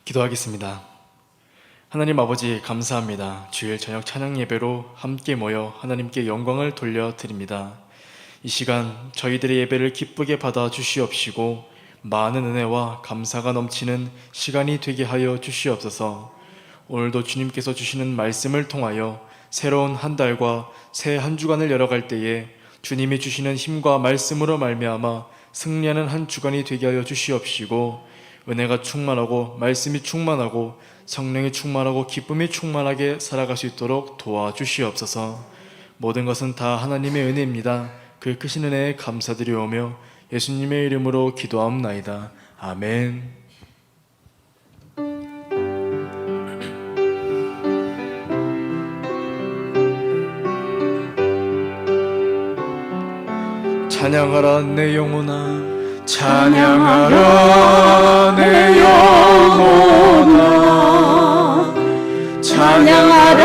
기도하겠습니다. 하나님 아버지 감사합니다. 주일 저녁 찬양 예배로 함께 모여 하나님께 영광을 돌려드립니다. 이 시간 저희들의 예배를 기쁘게 받아 주시옵시고 많은 은혜와 감사가 넘치는 시간이 되게 하여 주시옵소서. 오늘도 주님께서 주시는 말씀을 통하여 새로운 한 달과 새 한 주간을 열어갈 때에 주님이 주시는 힘과 말씀으로 말미암아 승리하는 한 주간이 되게 하여 주시옵시고, 은혜가 충만하고 말씀이 충만하고 성령이 충만하고 기쁨이 충만하게 살아갈 수 있도록 도와주시옵소서. 모든 것은 다 하나님의 은혜입니다. 그 크신 은혜에 감사드리오며 예수님의 이름으로 기도하옵나이다. 아멘. 찬양하라 내 영혼아, 찬양하라 내 영혼아, 찬양하라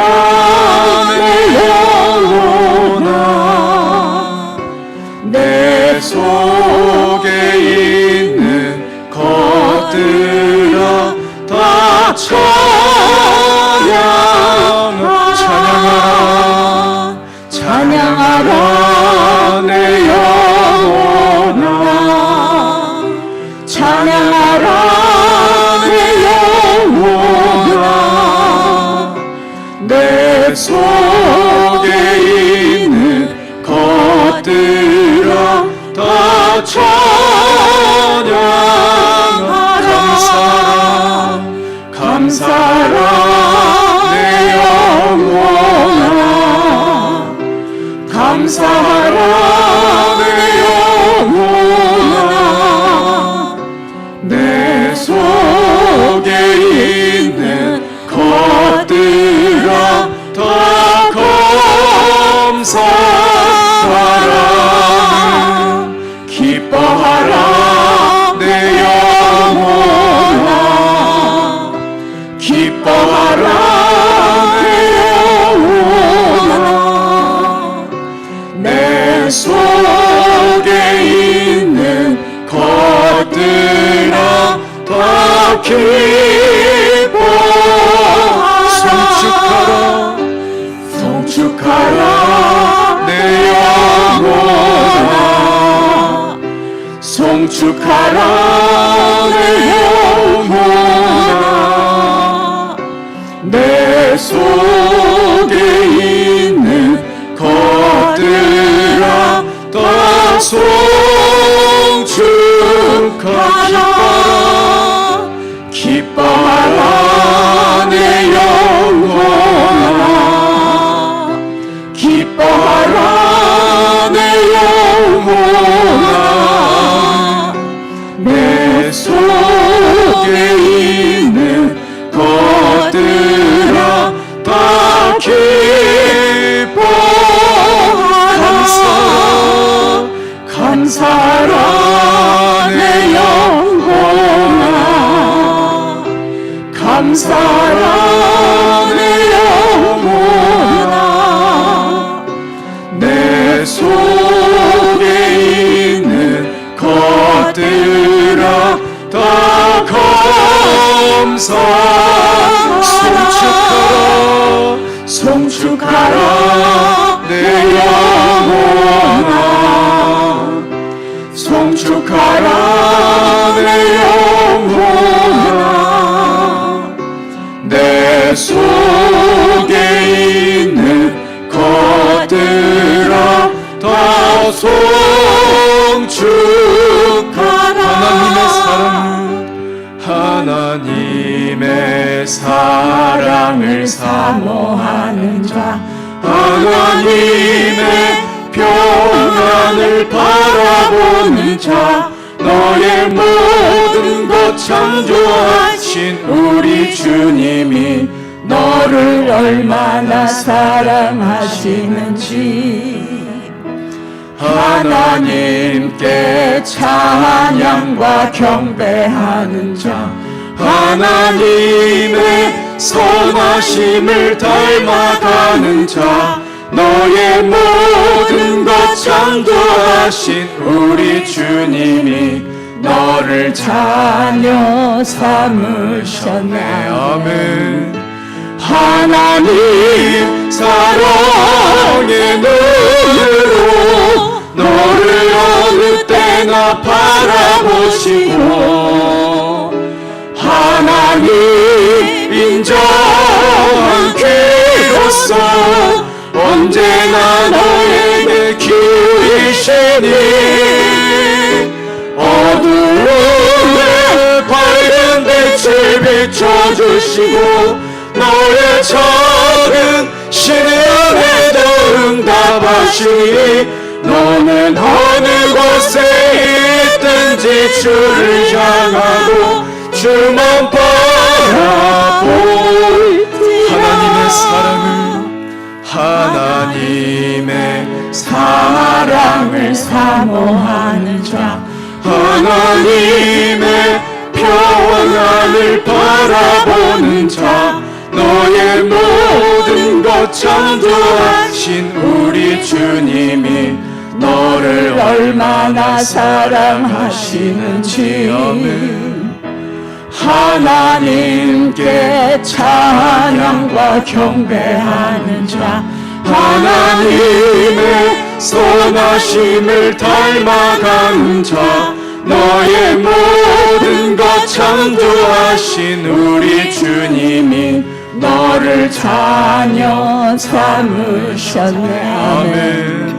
내 영혼아. 내 속에 있는 것들아 다 찬양하라, 찬양하라, 찬양하라 내 영혼아, 찬양하라 내 영혼아. 내 속에 있는 것들아 다 찬양하라. 감사하라 내 영혼아, 감사하라 내 영혼아. 내 속에 있는 것들아 다 감사하라. 기뻐하라 내 영혼아, 기뻐하라 내 영혼아. 내 속에 있는 것들아 다 기뻐하라. 송축하라, 송축하라 내 영혼아, 송축하라 내 영혼아. 내 속에 있는 것들아 다 송축하라. 기뻐하라 내 영혼아, 기뻐하라 내 영혼아. 내 속에 있는 것들아 다 기뻐하라. 감사하라 내 영혼아, 감사하라 내 영혼아. 내 속에 있는 것들아 다 감사하라. 송축하라, 송축하라 내 영혼아, 송축하라 내 영혼아. 내 속에 있는 것들아 다 송축하라. 하나님의 사랑을 사모하는 자, 하나님의 평안을 바라보는 자, 너의 모든 것 창조하신 우리 주님이 너를 얼마나 사랑하시는지 하나님께 찬양과 경배하는 자, 하나님의 선하심을 닮아가는 자, 너의 모든 것 창조하신 우리 주님이 너를 자녀 삼으셨네. 아멘. 하나님 사랑의 눈으로 너를 어느 때나 바라보시고 하나님 인정한 귀로서 언제나 너에게 기우시니 어두움에 밝은 빛을 비춰주시고 너의 작은 신음에도 응답하시니 너는 어느 곳에 있든지 주를 향하고 주만 바라볼지. 하나님의 사랑을 사모하는 자 하나님의 평안을 바라보는 자 너의 모든 것 창조하신 우리 주님이 너를 얼마나 사랑하시는지 하나님께 찬양과 경배하는 자 하나님의 선하심을 닮아가는 자 너의 모든 것 창조하신 우리 주님이 너를 자녀 삼으셨네. 아멘.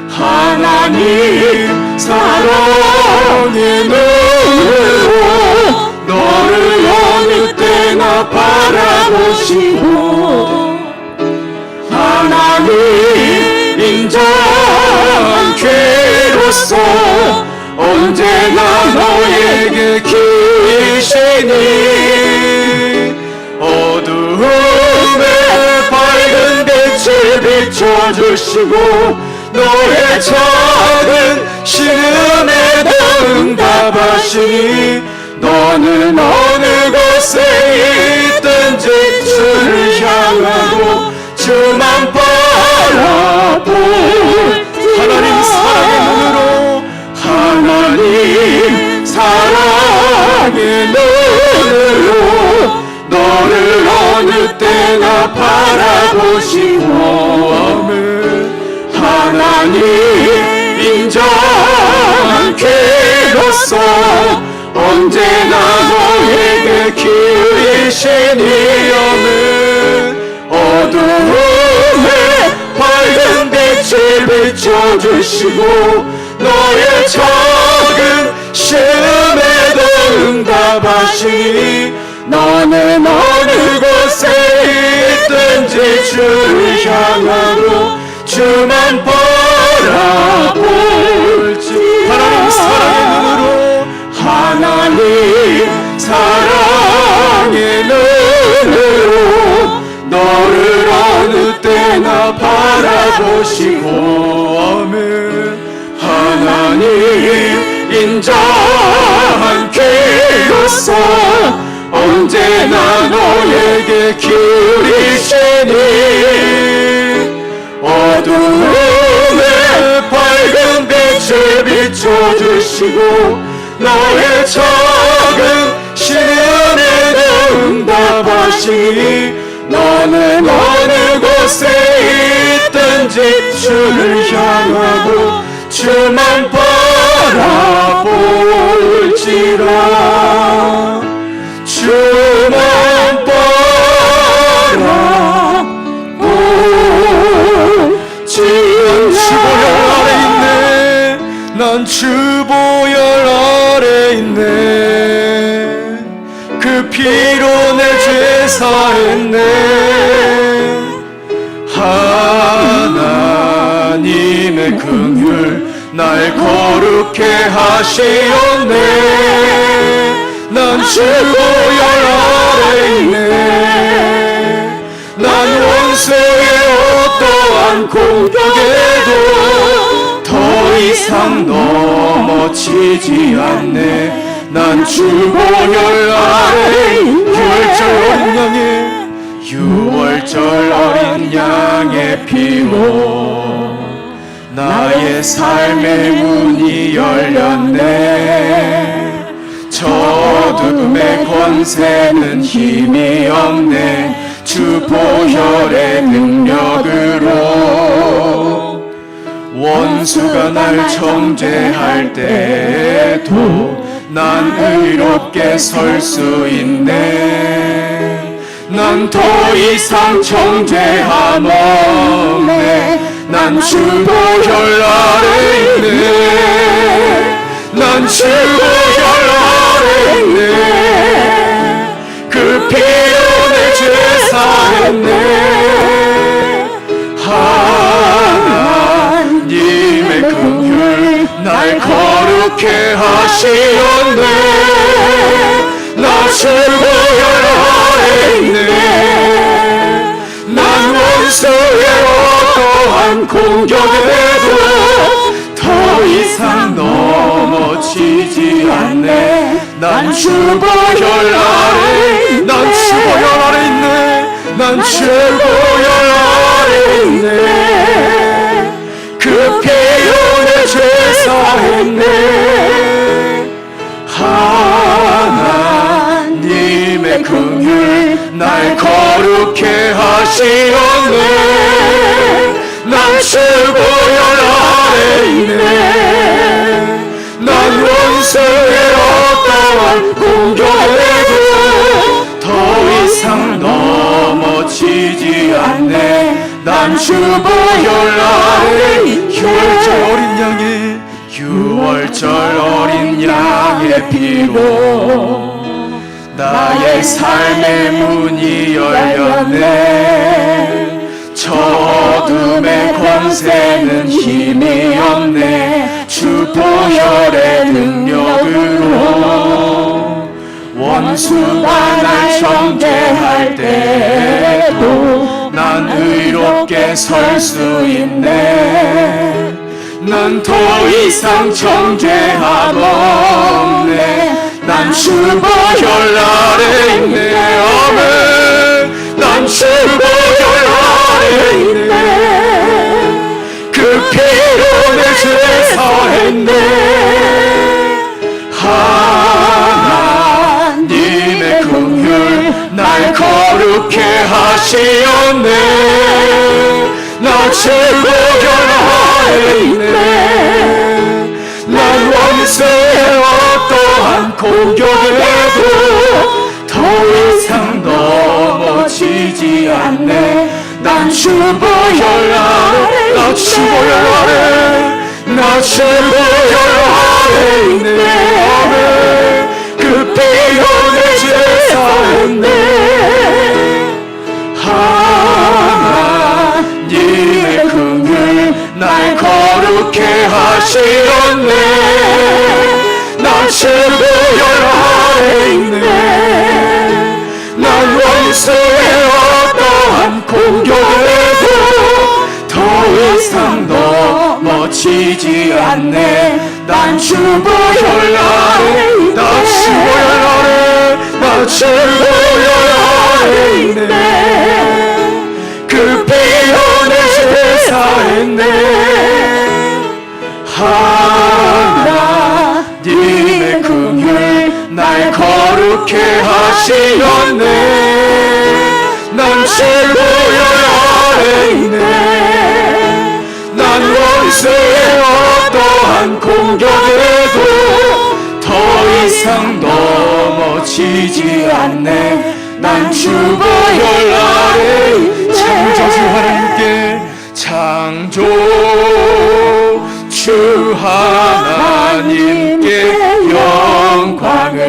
하나님 사랑의 눈으로 너를 어느 때나 바라보시고 하나님 인정한 귀로서 언제나 너에게 기시니 어두움에 밝은 빛을 비춰주시고 너의 작은 신음에도 응답하시니 너는 어느 곳에 있든지 주를 향하고 주만 바라볼지. 하나님 사랑의 눈으로 하나님 사랑의 눈으로 너를 어느 때나 바라보시고 아멘. 하나님 인정한 귀로서 언제나 너에게 기우시니 아멘. 어두움에 밝은 빛을 비춰주시고 너의 작은 신음에도 응답하시니 너는 어느 곳에 있든지 주를 향하고 주만 바라볼지. 하나님 사랑의 눈으로 하나님 사랑의 눈으로 너를 어느 때나 바라보시고 아멘. 하나님 인정한 귀로서 언제나 너에게 기우시니 어두움에 밝은 빛을 비춰주시고 너의 작은 신음에도 응답하시니 너는 어느 곳에 있든지 주를 향하고 주만 바라볼지라. 주만 바라볼지라. 난 주보혈 아래 있네. 그 피로 내 죄 사했네. 하나님의 긍휼 날 거룩해 하시었네. 난 주보혈 아래 있네. 난 원수의 어떠한 공격에도 더 이상 넘어지지 않네. 난 주보혈 아래 유월절 어린 양의 피로 나의 삶의 문이 열렸네. 어둠의 권세는 힘이 없네. 주 보혈의 능력으로 원수가 날 정죄할 때에도 난 의롭게 설 수 있네. 난 더 이상 정죄함 없네. 난 주 보혈 아래 있네. 난 주 보혈 아래 있네. 그 피로 내 죄 사했네. 하나님의 긍휼 날 거룩해 하시었네. 나 주 보혈 아래 있네. 난 원수의 어떠한 공격에도 더 이상 넘어지지 않네. 난 주 보혈 아래, 난 주 보혈 아래 있네. 난 주 보혈 아래 있네. 그 피로 내 죄 사했네. 하나님의 긍휼 날 거룩해 하시었네. 난 주 보혈 아래 있네. 난 원수의 어떠한 공격에도 더 이상 넘어지지 않네. 난 주 보혈 아래 6월절 어린 양의 6월절 어린 양의 피로 나의 삶의 문이 열렸네. 저 어둠의 권세는 힘이 없네. 주 보혈의 능력으로 원수가 날 정죄할 때에도 난 의롭게 설 수 있네. 난 더 이상 정죄함 없네. 난 주 보혈 아래 있네. 아멘. 난 주 보혈 아래 있네. 그 피로 내 죄 사했네. 하나님의 긍휼 날 거룩해 하시었네. 나 주 보혈 아래 있네. 난 원수의 어떠한 공격에도 더 이상 넘어지지 않네. 난 주 보혈 아래, 나 주 보혈 아래, 나 주 보혈 아래 있네. 아멘. 그 피로 내 죄 사했네. 하나님의 긍휼 날 거룩해 하시었네. 난 주 보혈 아래 있네. 난 원수의 어떠한 공격에도 더 이상 넘어지지 않네. 난 주 보혈 아래, 나 주 보혈 아래, 나 주 보혈 아래 있네. 그 피로 내 죄 사했네. 하나님의 긍휼 날 거룩해 하시었네. 난 주 보혈 아래 있네. 난 원수의 어떠한 공격에도 더 이상 넘어지지 않네. 난 주 보혈 아래 창조주 하나님께 창조주 하나님께 영광을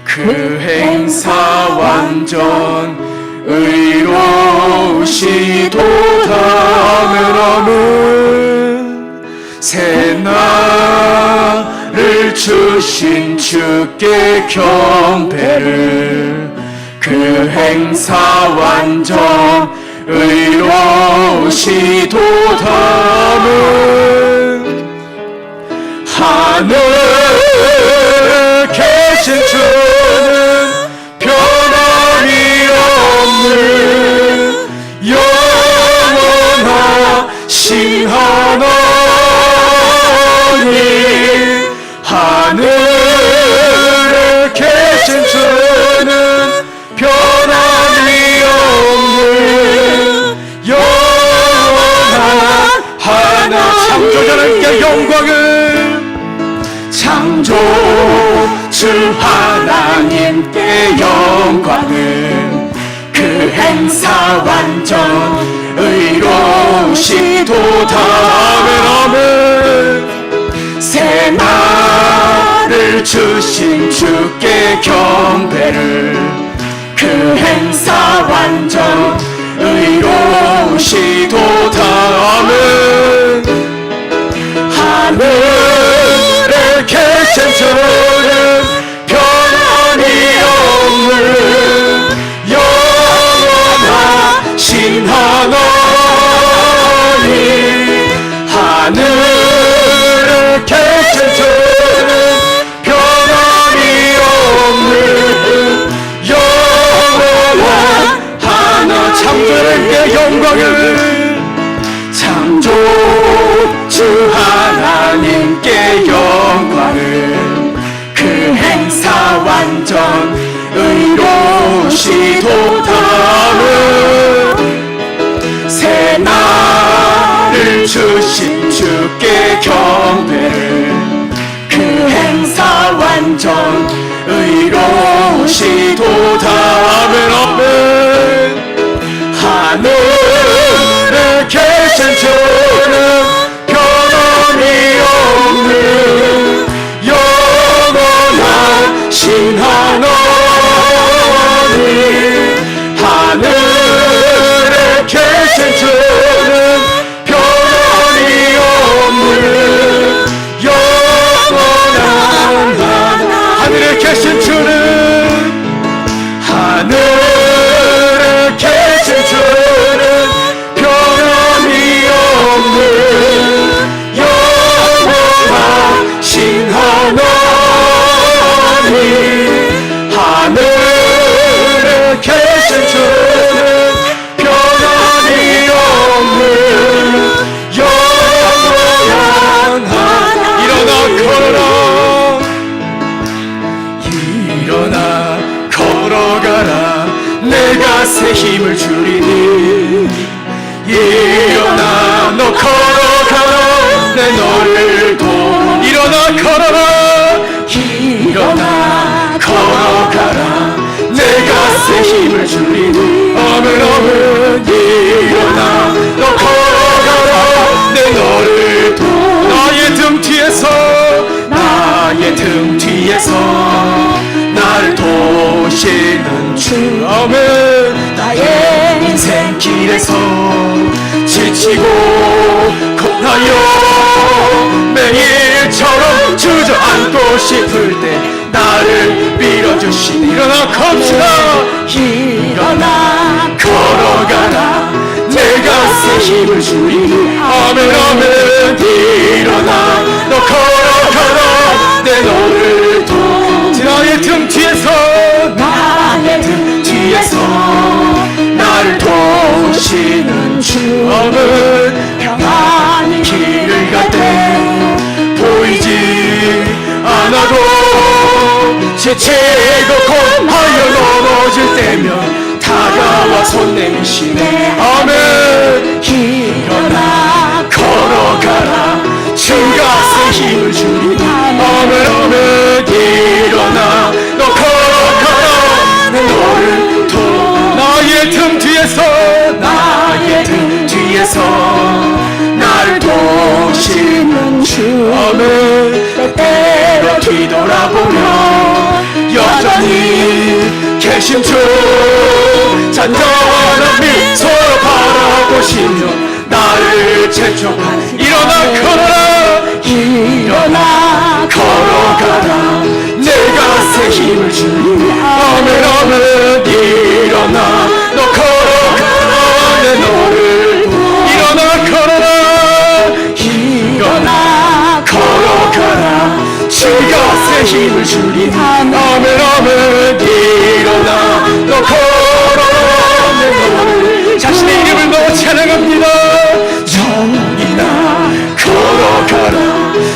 그 행사 완전 의로우시도다. 아멘. 새 날을 주신 주께 경배를 그 행사 완전 의로우시도다. 아멘. 하늘 계신 주는 변함이 없는 영원하신 하나님. 하늘에 창조자님께 영광을 창조주 하나님께 영광을 그 행사 완전 의로우시도다 아멘 아멘 새 날을 주신 주께 경배를 그 행사 완전 의로우시도다 아멘 하늘에 계신 주는 변함이 없는 영원하신 하나님 하늘에 계신 주는 변함이 없는 영원한 하나 창조자님께 영광을 창조주 하나님께 영광을 그 행사 완전 의로우시도다 새 날을 주신 주께 경배를 그 행사 완전 의로우시도다 아멘 아멘 하늘에 계신 주는 변함이 없는 영원하신 하나님 하늘에 계신 주는 변함이 없는 영원한 하늘에 계신 주는 하늘에 계신 주는 변함이 없는 영원하신 하나님 하늘에 계신 주는 변함이 없는 영원한 일어나 걸어라 일어나 걸어가라 내가 새 힘을 주리니 일어나 너 걸어가라 내 너를 도 일어나 걸어라 일어나 걸어가라 내가 새 힘을 주리니 아멘 아멘 일어나 너 걸어가라 내 너를 도 나의 등 뒤에서 나를 도우시는 주 아멘 나의 인생길에서 지치고 고나여 매일처럼 주저앉고 싶을 때 나를 밀어주시니 일어나 걷시다 일어나 걸어가라 내가 새 힘을 주리니 아멘 아멘 일어나 너 걸어가라 내 너를 도 나의 등 뒤에서 나를 도우시는 주 아멘 평안히 길을 갈 때 보이지 않아도 지치고 고하여 넘어질 때면 다가와 손 내미시네 아멘 일어나 걸어가라 주가 새 힘을 주리니 아멘 아멘 일어나 너 걸어가라 내 너를 도 나의 등 뒤에서 나를 도우시는 주 아멘 때때로 뒤돌아보며 여전히 계신 주 잔잔한 미소로 바라보시며 나를 재촉하니 일어나 걸어라 일어나 걸어가라 내가 새 힘을 주리니 아멘 아멘 일어나 너 걸어가라 내 너를 일어나 걸어라 일어나 걸어가라 주가 새 힘을 주리니 아멘 아멘 일어나 너 걸어라 내 너를 자신의 이름을 넣어 찬양합니다 정이나 걸어가라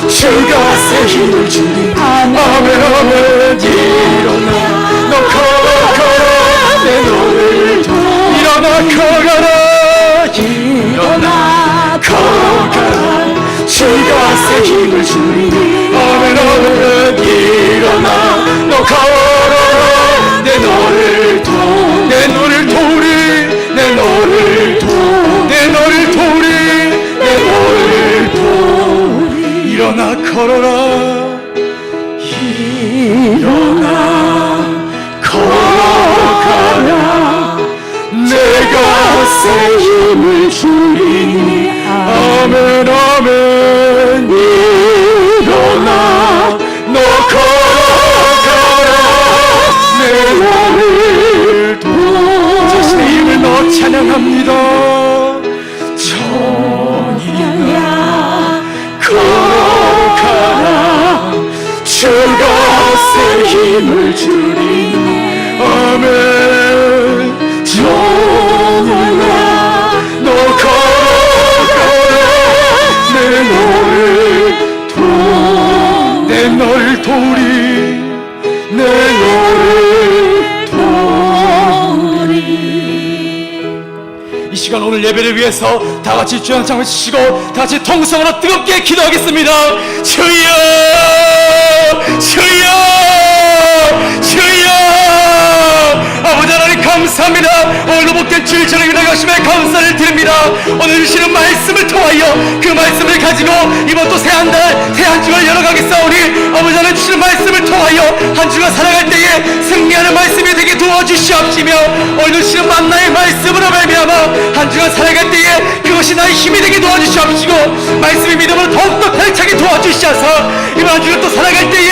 주가 새 힘을 주리니 아멘 아멘 일어나 너 걸어가라 내 너를 일어나 걸어가라 일어나 걸어가라 주가 새 힘을 주리니 아멘 아멘 일어나 너 걸어라 내 너를 도우리 내 너를 도우리 내 너를 도우리 내 너를 도우리 내 너를 도우리 일어나 걸어라 일어나 걸어가라 내가 새 힘을 주리니 아멘 아멘 일어나 너 걸어가라 내 너를 도 자신의 힘을 넣어 찬양합니다 정이야 걸어가라 주가 새 힘을 주리니 아멘 정이야 너 걸어가라 내 너를 도우리 내 너를 도우리 이 시간 오늘 예배를 위해서 다 같이 주여 한창을 치시고 다 같이 통성으로 뜨겁게 기도하겠습니다 주여 주여 주여 아버지 하나님 감사합니다 오늘도 복된 주일 저녁 나가심에 감사를 드립니다 오늘 주시는 말씀을 통하여 그 말씀을 가지고 이번 또 새 한 달 새 한 주를 열어가겠사오니 아버지 하나님 주시는 말씀을 통하여 한 주가 살아갈 때에 승리하는 말씀이 되게 도와주시옵시며 오늘 주시는 만나의 말씀으로 말미암아 한 주가 살아갈 때에 그것이 나의 힘이 되게 도와주시옵시고 말씀의 믿음으로 더욱더 펼차게 도와주시어서 이번 한 주가 또 살아갈 때에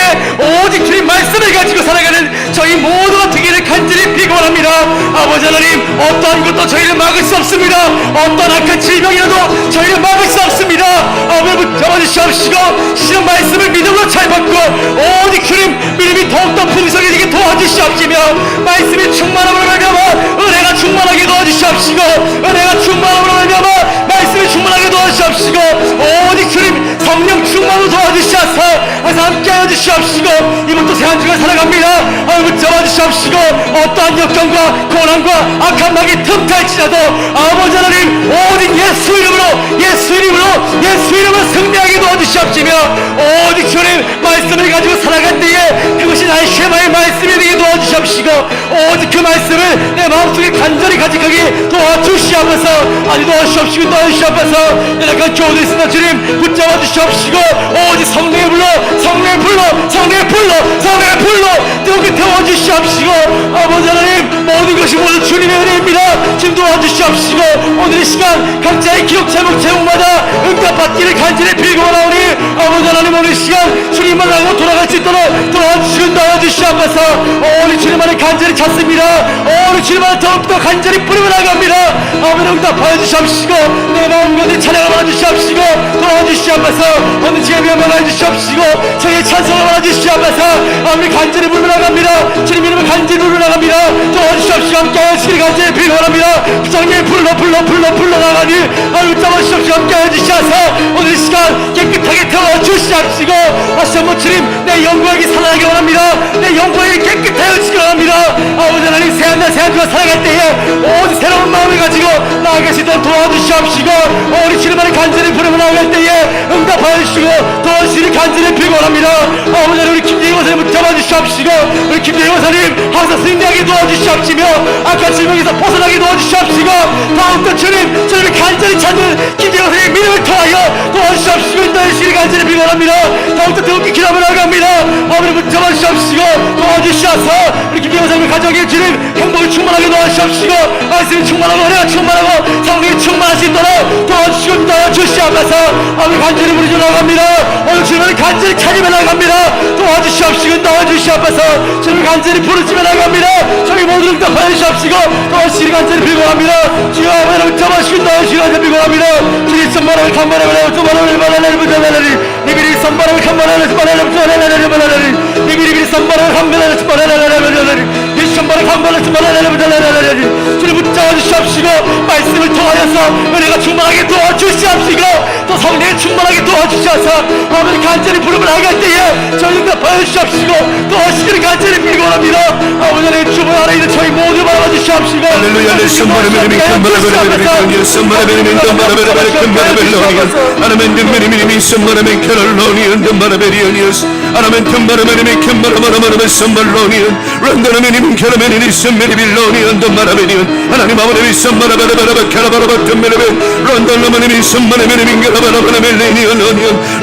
오직 주님 말씀을 가지고 살아가는 저희 모두가 되기를 간절히 비고합니다 아버지 하나님 어떠한 것도 저희를 막을 수 없습니다 어떠한 악한 질병이라도 저희를 막을 수 없습니다 아버지 잡아주시옵시고 주시는 말씀을 믿음으로 잘 받고 오직 주님 믿음이 더욱더 풍성해지게 도와주시옵시며 말씀이 충만함으로 말미암아 은혜가 충만하게 도와주시옵시고 은혜가 충만함으로 말미암아 말씀이 충만하게 도와주시옵시고 오직 주님 성령 충만으로 도와주시옵소서 항상 함께하여 주시옵시고 이번 또 새 한 주가 살아갑니다 아버지 잡아주시옵시고 어떠한 역경과 고난과 악한 막이 틈탈지라도 아버지 하나님 오직 예수 이름으로 예수 이름으로 예수 이름으로 승리하게 도와주시옵시며 오직 주님 말씀을 가지고 살아갈 때에 그것이 나의 쉐마의 말씀이 되게 도와주시옵시고 오직 그 말씀을 내 마음속에 간절히 가득하게 도와주시옵소서 아니 도와주시옵시고 도와주시옵소서 연약한 교우들 있습니다 주님 붙잡아 주시옵시고 오직 성령의 불러 성령의 불러 성령의 불러 성령의 불러 뜨겁게 태워주시옵시고 아버지 하나님 모든 것이 모두 주님의 은혜입니다 지금 도와주시옵시고 오늘 이 시간 각자의 기록 제목마다 응답받기를 간절히 빌고나오니 아버지 하나님 오늘 이 시간 주님만 알고 돌아갈 수 있도록 도와주시고 도와주시옵소서 오늘 주님만을 간절히 찾습니다 오늘 주님만을 더욱더 간절히 부르며 나갑니다 아버지 응답하여 주시옵시고 내 마음 가운데 찬양을 받아주시옵시고 도와주시옵소서 오늘 예배를 받아주시옵시고 저희의 찬송을 받아주시옵소서 아버지 간절히 부르며 나갑니다 주님 이름을 간절히 부르며 나갑니다 도와주시옵시고 함께하여 주시길 간절히 빌고합니다 성령의 불러 나가니 아버지 잡아주시옵시고 함께하여 주시옵소서 오늘 이 시간 깨끗하게 태워주시옵시고 다시 한번 주님 내 영광이 살아나게 원합니다 내 영광이 깨끗하여 주시기 원합니다 아버지 하나님 새한날 새한주가 살아갈 때에 오직 새로운 마음을 가지고 나아갈 수 있도록 도와주시옵시고 우리 주님만을 간절히 부르며 나아갈 때에 응답하여 주시고 도와주시기를 간절히 빌고 원합니다 아버지 하나님 우리 김재희 원사님 잡아주시옵시고 우리 김재희 원사님 항상 승리하게 도와주시옵시며 악한 질병에서 벗어나게 도와주시옵시고 더욱더 주님을 간절히 찾는 김재희 원사님의 믿음을 통하여 도와주시옵시고 인도해주시기를 간절히 빌고 원합니다 더욱더 뜨겁게 기도하며 나아갑니다 아버지 잡아주시옵시고 도와주시옵소서 우리 김재희 원사님의 가정의 주님 행복을 충만하게 도와주시옵시고 말씀이 충만하고 은혜가 충만하고 성령이 충만할 수 있도록 도와주시고 도와주시옵소서 아버지 간절히 부르짖어 나갑니다 오늘 주님을 간절히 찾으며 나갑니다 도와주시옵시고 도와주시옵소서 주님을 간절히 부르짖어 나갑니다 저희 모두 응답하여 주시옵시고 도와주시기를 간절히 빌고합니다 주여 아버지 잡아주시고 도와주시기를 간절히 빌고합니다 주님 선바람을 간바람을 두바람을 바라라를 부자라리 니비리 선바람을 간바람을 두바라를 부자라리 바라라리 니비리 선바람을 간바람을 두바라라리 바라라리 이 선바람을 간바람을 두바라라리 부자라리 주님 붙잡아 주시옵시고 말씀을 말씀을 통하여서 은혜가 충만하게 도와주시옵시고 또 성령이 충만하게 도와주셔서 아버지 간절히 부름을 하게 할 때에 저희 응답하여 주시옵시고 또 하시기를 간절히 빌고합니다. 아버지 하나님 주보 안에 있는 저희 모두 바라봐 주시옵시고 할렐루야 레선바라베르미 컴바라베르베르 선바라베르미 덤바라베르베르 컴바라벨로니언 아나멘 덤베르미미 선바라멘 캐럴로니언 덤바라베리오니오스 아나멘 덤바라베르미 컴바라바라바르베 선발로니언 런더르미님 캐러메니니 선메리빌로니언 덤바라베리온 하나님 아버지 선바라바라바라바 캐라바라바 덤베르베 런더르미님 선바라베르미 캐라바라바라멜레니언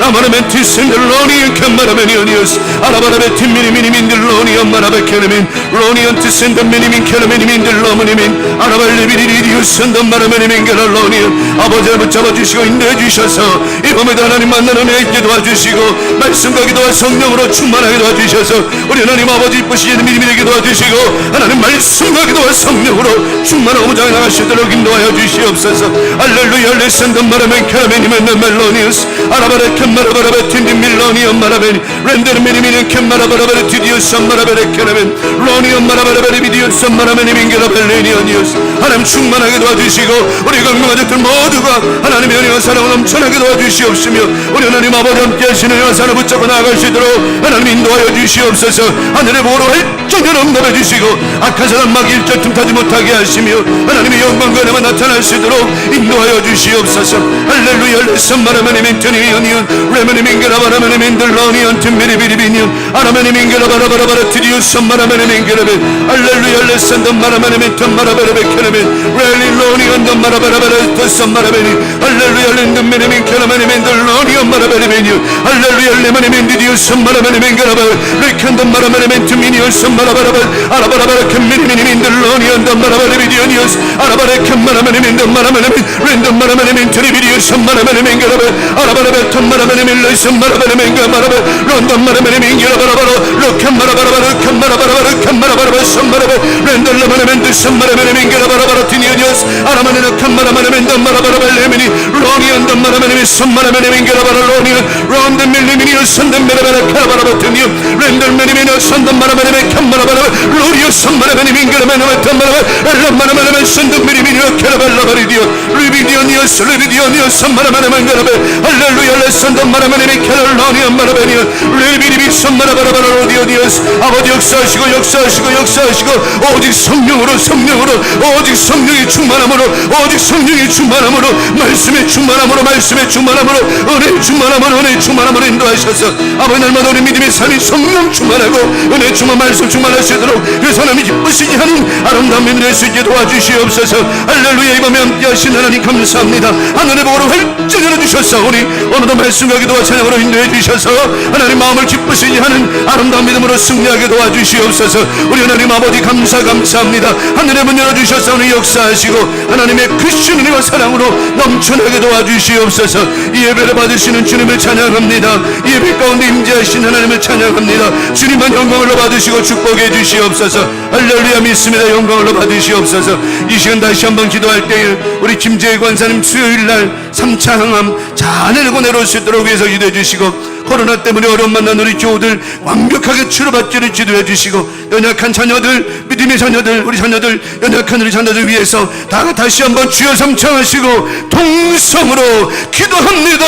아마라멘 티센델로니언 컴바라베리오니오스 아라바라베 팀미니미니민들로니언 마라베케르민 로니언 티센덤미니민 캐러메니민들로무니민 아라발리비리디우스 덤바라메니민 캐럴로니언 아버지를 붙잡아 주시고 인도해 주셔서 이 밤에도 하나님 만나는 애 있게 도와주시고 말씀과 기도와 성령으로 충만하게 도와주셔서 우리 하나님 아버지 이쁘시는 미리미리게 도와주시고 하나님 말씀과 기도와 성령으로 충만하고 무장해 나가시도록 인도하여 주시옵소서. 할렐루야 레센덤 마라멘 캐라메니멘 멜로니우스 아라바레 캔마라바라베 틴디 밀로니언 마라베니 렌데르메니미는 캔마라바라베 디디우스 마라베레 캐라멘 로니언 마라바라베 비디우스 마라메니민 게라벨레니언이우스 하나님 충만하게 도와주시고 우리 강명 가족들 모두가 하나님의 은혜와 사랑을 넘쳐나게 도와주시옵시며 우리 하나님 아버지 함께 하시는 은혜와 사랑을 붙잡고 나아가시도록 하나님 인도하여 주시옵소서. 하늘의 보호로 활전을 응답해 주시고 악한 사람 막 일절 틈타지 못하게 하시며 하나님의 영광과 은혜만 나타나시도록 인도하여 주시옵소서. 할렐루야 레선마라메니민 트니언이언 레메니민 게라바라메니민 들로니언 tim미리비리비니언 아라메니민 게라바라바라바라 트리우스 마라메니민 게라베 할렐루야 레선덤 마라메니민 텀마라베레베 캐라멘 렐리로니언 덤 마라바라바라 터선 마라베니 할렐루야 렌덤메니민 캐라메니민 들로니언 마라베리베니 할렐루야 레메니민 디디우스 마라메니민 게라바 레켄덤 마라메니민 트미니우스 마라바라바 아라바라바라 캔미리미니민 들로니언 덤 마라바리비디오니우스 아라바레 캔마라메니민 덤 마라메니민 렌덤 마라메니민 트리비디우스 마라메니민 게라베 아라바라베 텀 마라메니민 레선 마라베니민 게라바라베 런덤 마라메니민 게라바라바라 럭캔 마라바라바라 캔 마라바라바라 캔 마라바라바 선 마라베 렌덤 마라메니민 드선 마라메니민 게라바라바라 티니오니우스 아라마네나 캔 마라메니민 덤 마라바라바 레미니 로니언 덤 마라메니민 선 마라메니민 게라바라 로니언 런덤 밀리미니우스 선덤 메라바라 캐라바라바 티니오 렌덤 메니미노 선덤 마라메니민 캔 마라바라바 로리오스 마라메니민 게라바라바 텀 마라바 엘람 마라메니민 선덤 미리미니오 캐라발라바리디오 리비디오니우스 리비디오니우스 마라메니민 게라베 할렐루야 레선덤 마라메니민 캐럴로니언 마라베니오 리비리비 선 마라바라바라 로디오니우스 아버지 역사하시고 역사하시고 역사하시고 오직 성령으로 성령으로 오직 성령이 충만함으로 오직 성령이 충만함으로 말씀의 충만함으로 말씀의 충만함으로 은혜 충만함으로 은혜 충만함으로 인도하셔서 아버지 날마다 우리 믿음의 삶이 성령 충만하고 은혜 충만 말씀 충만하시도록 그 하나님이 기쁘시지 하는 아름다운 믿음을 수 있게 도와주시옵소서. 할렐루야 이 밤에 함께 하신 하나님 감사합니다. 하늘의 복으로 활짝 열어주셔서 우리 오늘도 말씀과 기도와 찬양으로 인도해 주셔서 하나님 마음을 기쁘시지 하는 아름다운 믿음으로 승리하게 도와주시옵소서. 우리 하나님 아버지 감사합니다. 하늘의 문 열어주셔서 우리 역사하시고 하나님의 크신 은혜와 사랑으로 넘쳐나게 도와주시옵소서. 이 예배를 받으시는 주님을 찬양합니다. 이 예배 가운데 임재하신 하나님을 찬양합니다. 주님만 영광을 받으시고 축복해 주시옵소서. 할렐루야 믿습니다. 영광을 받으시옵소서. 이 시간 다시 한번 기도할 때에 우리 김재희 권사님 수요일날 3차 항암 잘 내려올 수 있도록 위해서 기도해 주시고 코로나 때문에 어려움 만난 우리 교우들 완벽하게 치료받기를 기도해 주시고 연약한 자녀들 믿음의 자녀들 우리 자녀들 연약한 우리 자녀들 위해서 다 다시 한번 주여 삼창하시고 통성으로 기도합니다.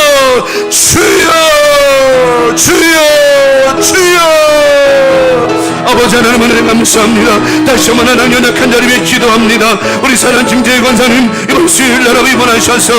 주여 주여 주여 아버지 하나님 은혜 감사합니다. 다시 한번 하나님 연약한 자를 위해 기도합니다. 우리 사랑 김재희 권사님 이번 수요일날 입원하셔서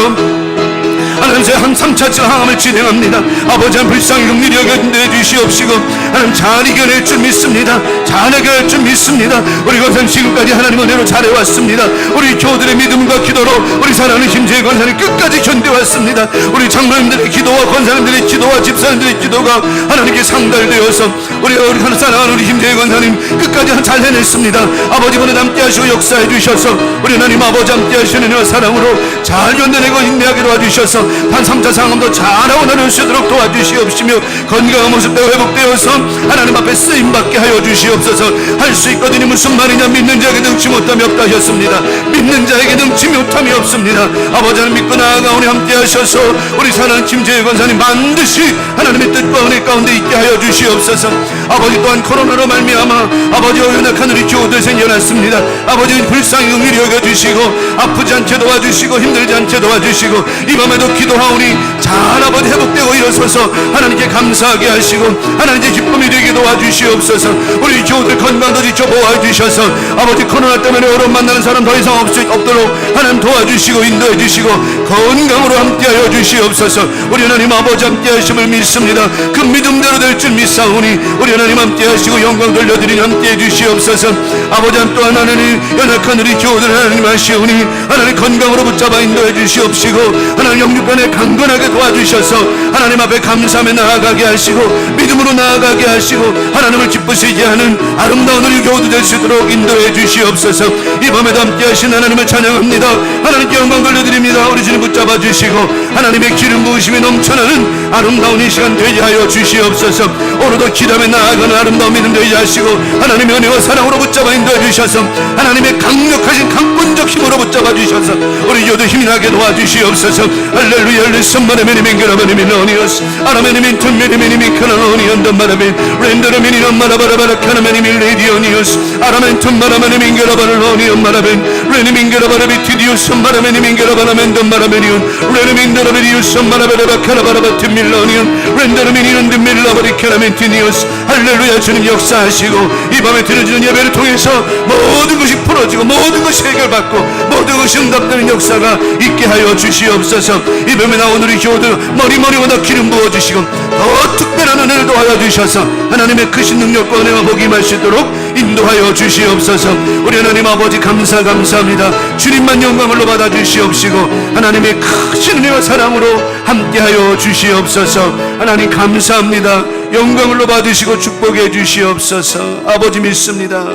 하나님 한 3차째 항암을 진행합니다. 아버지 한 불쌍히 긍휼히 여겨내 주시옵시고 하나님 잘 이겨낼 줄 믿습니다. 잘 해결할 줄 믿습니다. 우리 권사님 지금까지 하나님 은혜로 잘해왔습니다. 우리 교우들의 믿음과 기도로 우리 사랑하는 김재희 권사님 끝까지 견뎌왔습니다. 우리 장로님들의 기도와 권사님들의 기도와 집사님들의 기도가 하나님께 상달되어서 우리 하나 사랑하는 우리 김재희 권사님 끝까지 잘 해냈습니다. 아버지 분에 함께 하시고 역사해 주셔서 우리 하나님 아버지 함께 하시는 은혜와 사랑으로 잘 견뎌내고 인내하게 도와주셔서 단 3차 상황도 잘하고 나눌 수 있도록 도와주시옵시며 건강한 모습도 회복되어서 하나님 앞에 쓰임받게 하여 주시옵소서. 할 수 있거든요. 무슨 말이냐. 믿는 자에게 능치 못함이 없다 하셨습니다. 믿는 자에게 능치 못함이 없습니다. 아버지는 믿고 나아가오니 함께 하셔서 우리 사랑하는 김재희 권사님 반드시 하나님의 뜻과 은혜 가운데 있게 하여 주시옵소서. 아버지 또한 코로나로 말미암아 아버지와 연약한 우리 교우들 생겨났습니다. 아버지는 불쌍히 긍휼히 여겨주시고 아프지 않게 도와주시고 힘들지 않게 도와주시고 이 밤에도 기도하오니 잘 아버지 회복되고 일어서서 하나님께 감사하게 하시고 하나님께 기쁨이 되게 도와주시옵소서. 우리 교우들 건강도 지켜 보호해주셔서 아버지 코로나 때문에 어려움 만나는 사람 더 이상 없도록 하나님 도와주시고 인도해 주시고 건강으로 함께하여 주시옵소서. 우리 하나님 아버지 함께하심을 믿습니다. 그 믿음대로 될 줄 믿사오니 우리 하나님 함께하시고 영광 돌려드리니 함께해 주시옵소서. 아버지 또한 하나님 연약한 우리 교우들 하나님 하시오니 하나님 건강으로 붙잡아 인도해 주시옵시고 하나님 영육간에 강건하게 도와주셔서 하나님 앞에 감사하며 나아가게 하시고 믿음으로 나아가게 하시고 하나님을 기쁘시게 하는 아름다운 우리 교우들 될 수 있도록 인도해 주시옵소서. 이 밤에도 함께하신 하나님을 찬양합니다. 하나님께 영광 돌려드립니다. 우리 주님 붙잡아 주시고 하나님의 기름 부으심이 넘쳐나는 아름다운 이 시간 되게 하여 주시옵소서. 오늘도 기도하며 나아가는 아름다운 믿음 되게 하시고 하나님의 은혜와 사랑으로 붙잡아 인도해 주셔서 하나님의 강력하신 강권적 힘으로 붙잡아 주셔서 우리 교도 힘이 나게 도와주시옵소서. 할렐루야. 할렐루야. 게라바니미노니오스 아라메니민 툼메니미니미 카나노니언 덤바라민 렌더르미니언 마라바라바라 카나메니민 레디오니오스 아라멘 툼마라메니민 게라바르노니언 마라벤 레니민 게라바라비 티디오스 마라메니민 게라바라멘 덤바라메니온 레니민 데라베리오스 마라바라바 카라바라바 툼밀로니언 렌더르미니언 듬밀라바리 카라멘티니오스 할렐루야. 주님 역사하시고 이 밤에 드려지는 예배를 통해서 모든 것이 풀어지고 모든 것이 해결받고 모든 것이 응답되는 역사가 있게 하여 주시옵소서. 이 밤에 나온 우리 교우들 머리머리마다 기름 부어주시고 더 특별한 은혜를 도하여 주셔서 하나님의 크신 능력과 은혜와 복이 마시도록 인도하여 주시옵소서. 우리 하나님 아버지 감사합니다. 주님만 영광을로 받아 주시옵시고 하나님의 크신 은혜와 사랑으로 함께하여 주시옵소서. 하나님 감사합니다. 영광을로 받으시고 축복해 주시옵소서. 아버지 믿습니다.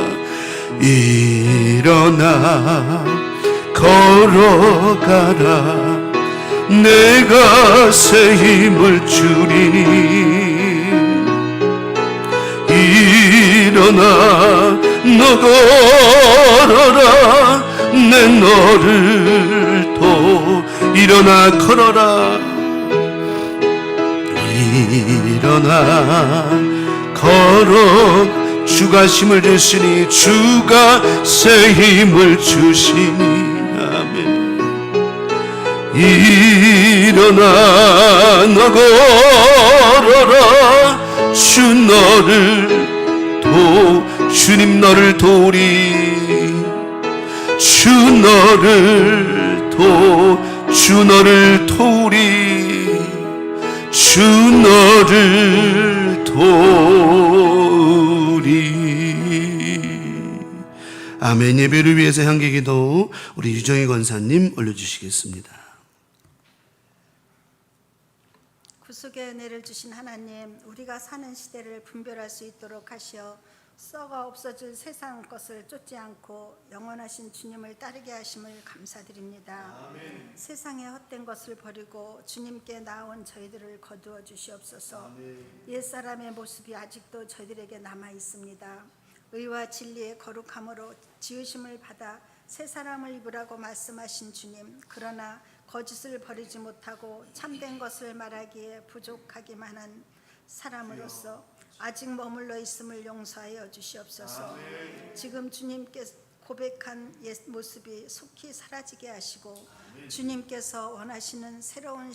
일어나 걸어가라 내가 새 힘을 주리니 일어나 너 걸어라 내 너를 도 일어나 걸어라 일어나 걸어 주가 힘을 주시니 주가 새 힘을 주시니 아멘. 일어나 너 걸어라 주 너를 도 주님 너를 도우리 주 너를 주 너를 도우리 주 너를 도우리. 아멘. 예배를 위해서 향기기도 우리 유정희 권사님 올려주시겠습니다. 구속의 은혜를 주신 하나님, 우리가 사는 시대를 분별할 수 있도록 하시어 썩어 없어질 세상 것을 쫓지 않고 영원하신 주님을 따르게 하심을 감사드립니다. 아멘. 세상의 헛된 것을 버리고 주님께 나온 저희들을 거두어 주시옵소서. 아멘. 옛사람의 모습이 아직도 저희들에게 남아 있습니다. 의와 진리의 거룩함으로 지으심을 받아 새 사람을 입으라고 말씀하신 주님, 그러나 거짓을 버리지 못하고 참된 것을 말하기에 부족하기만 한 사람으로서 아직 머물러 있음을 용서하여 주시옵소서. 아멘. 지금 주님께 고백한 옛 모습이 속히 사라지게 하시고 아멘. 주님께서 원하시는 새로운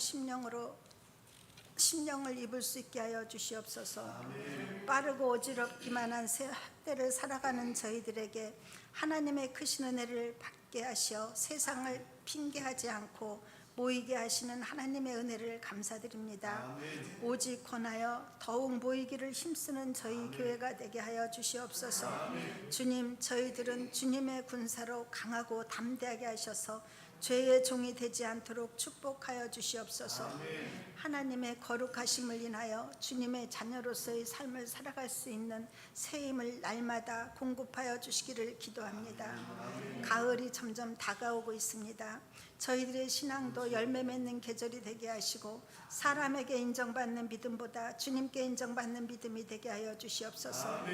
심령을 입을 수 있게 하여 주시옵소서. 아멘. 빠르고 어지럽기만 한 새 때를 살아가는 저희들에게 하나님의 크신 은혜를 받게 하시어 세상을 핑계하지 않고 모이게 하시는 하나님의 은혜를 감사드립니다. 아멘. 오직 권하여 더욱 모이기를 힘쓰는 저희 교회가 되게 하여 주시옵소서. 아멘. 주님, 저희들은 주님의 군사로 강하고 담대하게 하셔서 죄의 종이 되지 않도록 축복하여 주시옵소서. 아멘. 하나님의 거룩하심을 인하여 주님의 자녀로서의 삶을 살아갈 수 있는 새 힘을 날마다 공급하여 주시기를 기도합니다. 아멘. 가을이 점점 다가오고 있습니다. 저희들의 신앙도 열매 맺는 계절이 되게 하시고 사람에게 인정받는 믿음보다 주님께 인정받는 믿음이 되게 하여 주시옵소서.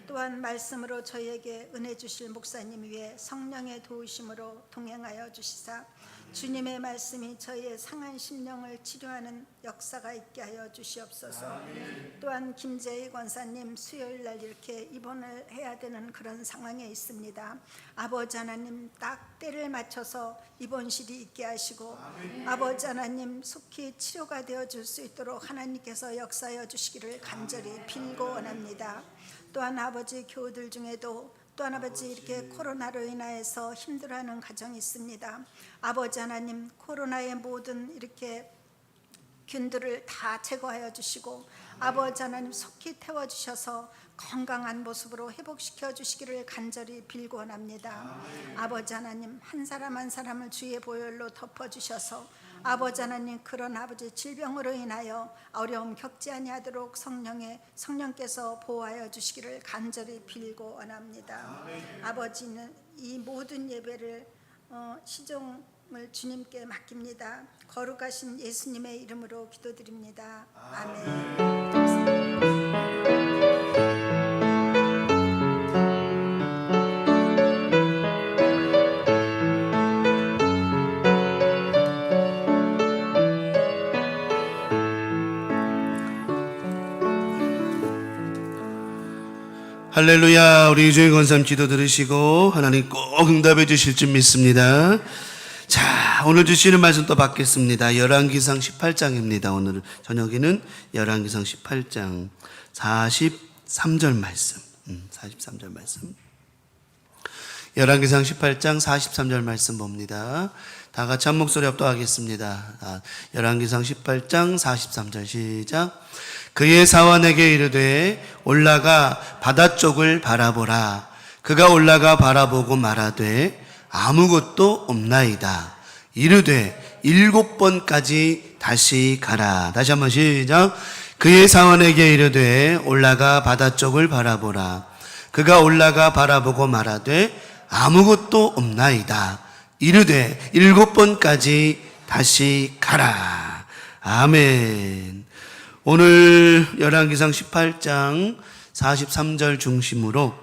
또한 말씀으로 저희에게 은혜 주실 목사님 위에 성령의 도우심으로 동행하여 주시사 주님의 말씀이 저희의 상한 심령을 치료하는 역사가 있게 하여 주시옵소서. 또한 김재희 권사님 수요일 날 이렇게 입원을 해야 되는 그런 상황에 있습니다. 아버지 하나님 딱 때를 맞춰서 입원실이 있게 하시고 아버지 하나님 속히 치료가 되어줄 수 있도록 하나님께서 역사하여 주시기를 간절히 빌고 원합니다. 또한 아버지 교우들 중에도 또한 아버지 이렇게 코로나로 인하여서 힘들어하는 가정이 있습니다. 아버지 하나님 코로나의 모든 이렇게 균들을 다 제거하여 주시고 아버지 하나님 속히 태워주셔서 건강한 모습으로 회복시켜 주시기를 간절히 빌고 원합니다. 아버지 하나님 한 사람 한 사람을 주의 보혈로 덮어주셔서 아버지 하나님 그런 아버지 질병으로 인하여 어려움 겪지 아니하도록 성령께서 보호하여 주시기를 간절히 빌고 원합니다. 아버지는 이 모든 예배를 시종을 주님께 맡깁니다. 거룩하신 예수님의 이름으로 기도드립니다. 아멘. 할렐루야. 우리 이종희 권사님 기도 들으시고 하나님 꼭 응답해 주실 줄 믿습니다. 자, 오늘 주시는 말씀 또 받겠습니다. 열왕기상 18장입니다. 오늘 저녁에는 열왕기상 18장 43절 말씀. 43절 말씀. 열왕기상 18장 43절 말씀 봅니다. 다 같이 한 목소리 합독하겠습니다. 열왕기상 18장 43절 시작. 그의 사환에게 이르되 올라가 바다 쪽을 바라보라. 그가 올라가 바라보고 말하되 아무것도 없나이다. 이르되 7번까지 다시 가라. 다시 한번 시작. 그의 사환에게 이르되 올라가 바다 쪽을 바라보라. 그가 올라가 바라보고 말하되 아무것도 없나이다. 이르되 7번까지 다시 가라. 아멘. 오늘 열왕기상 18장 43절 중심으로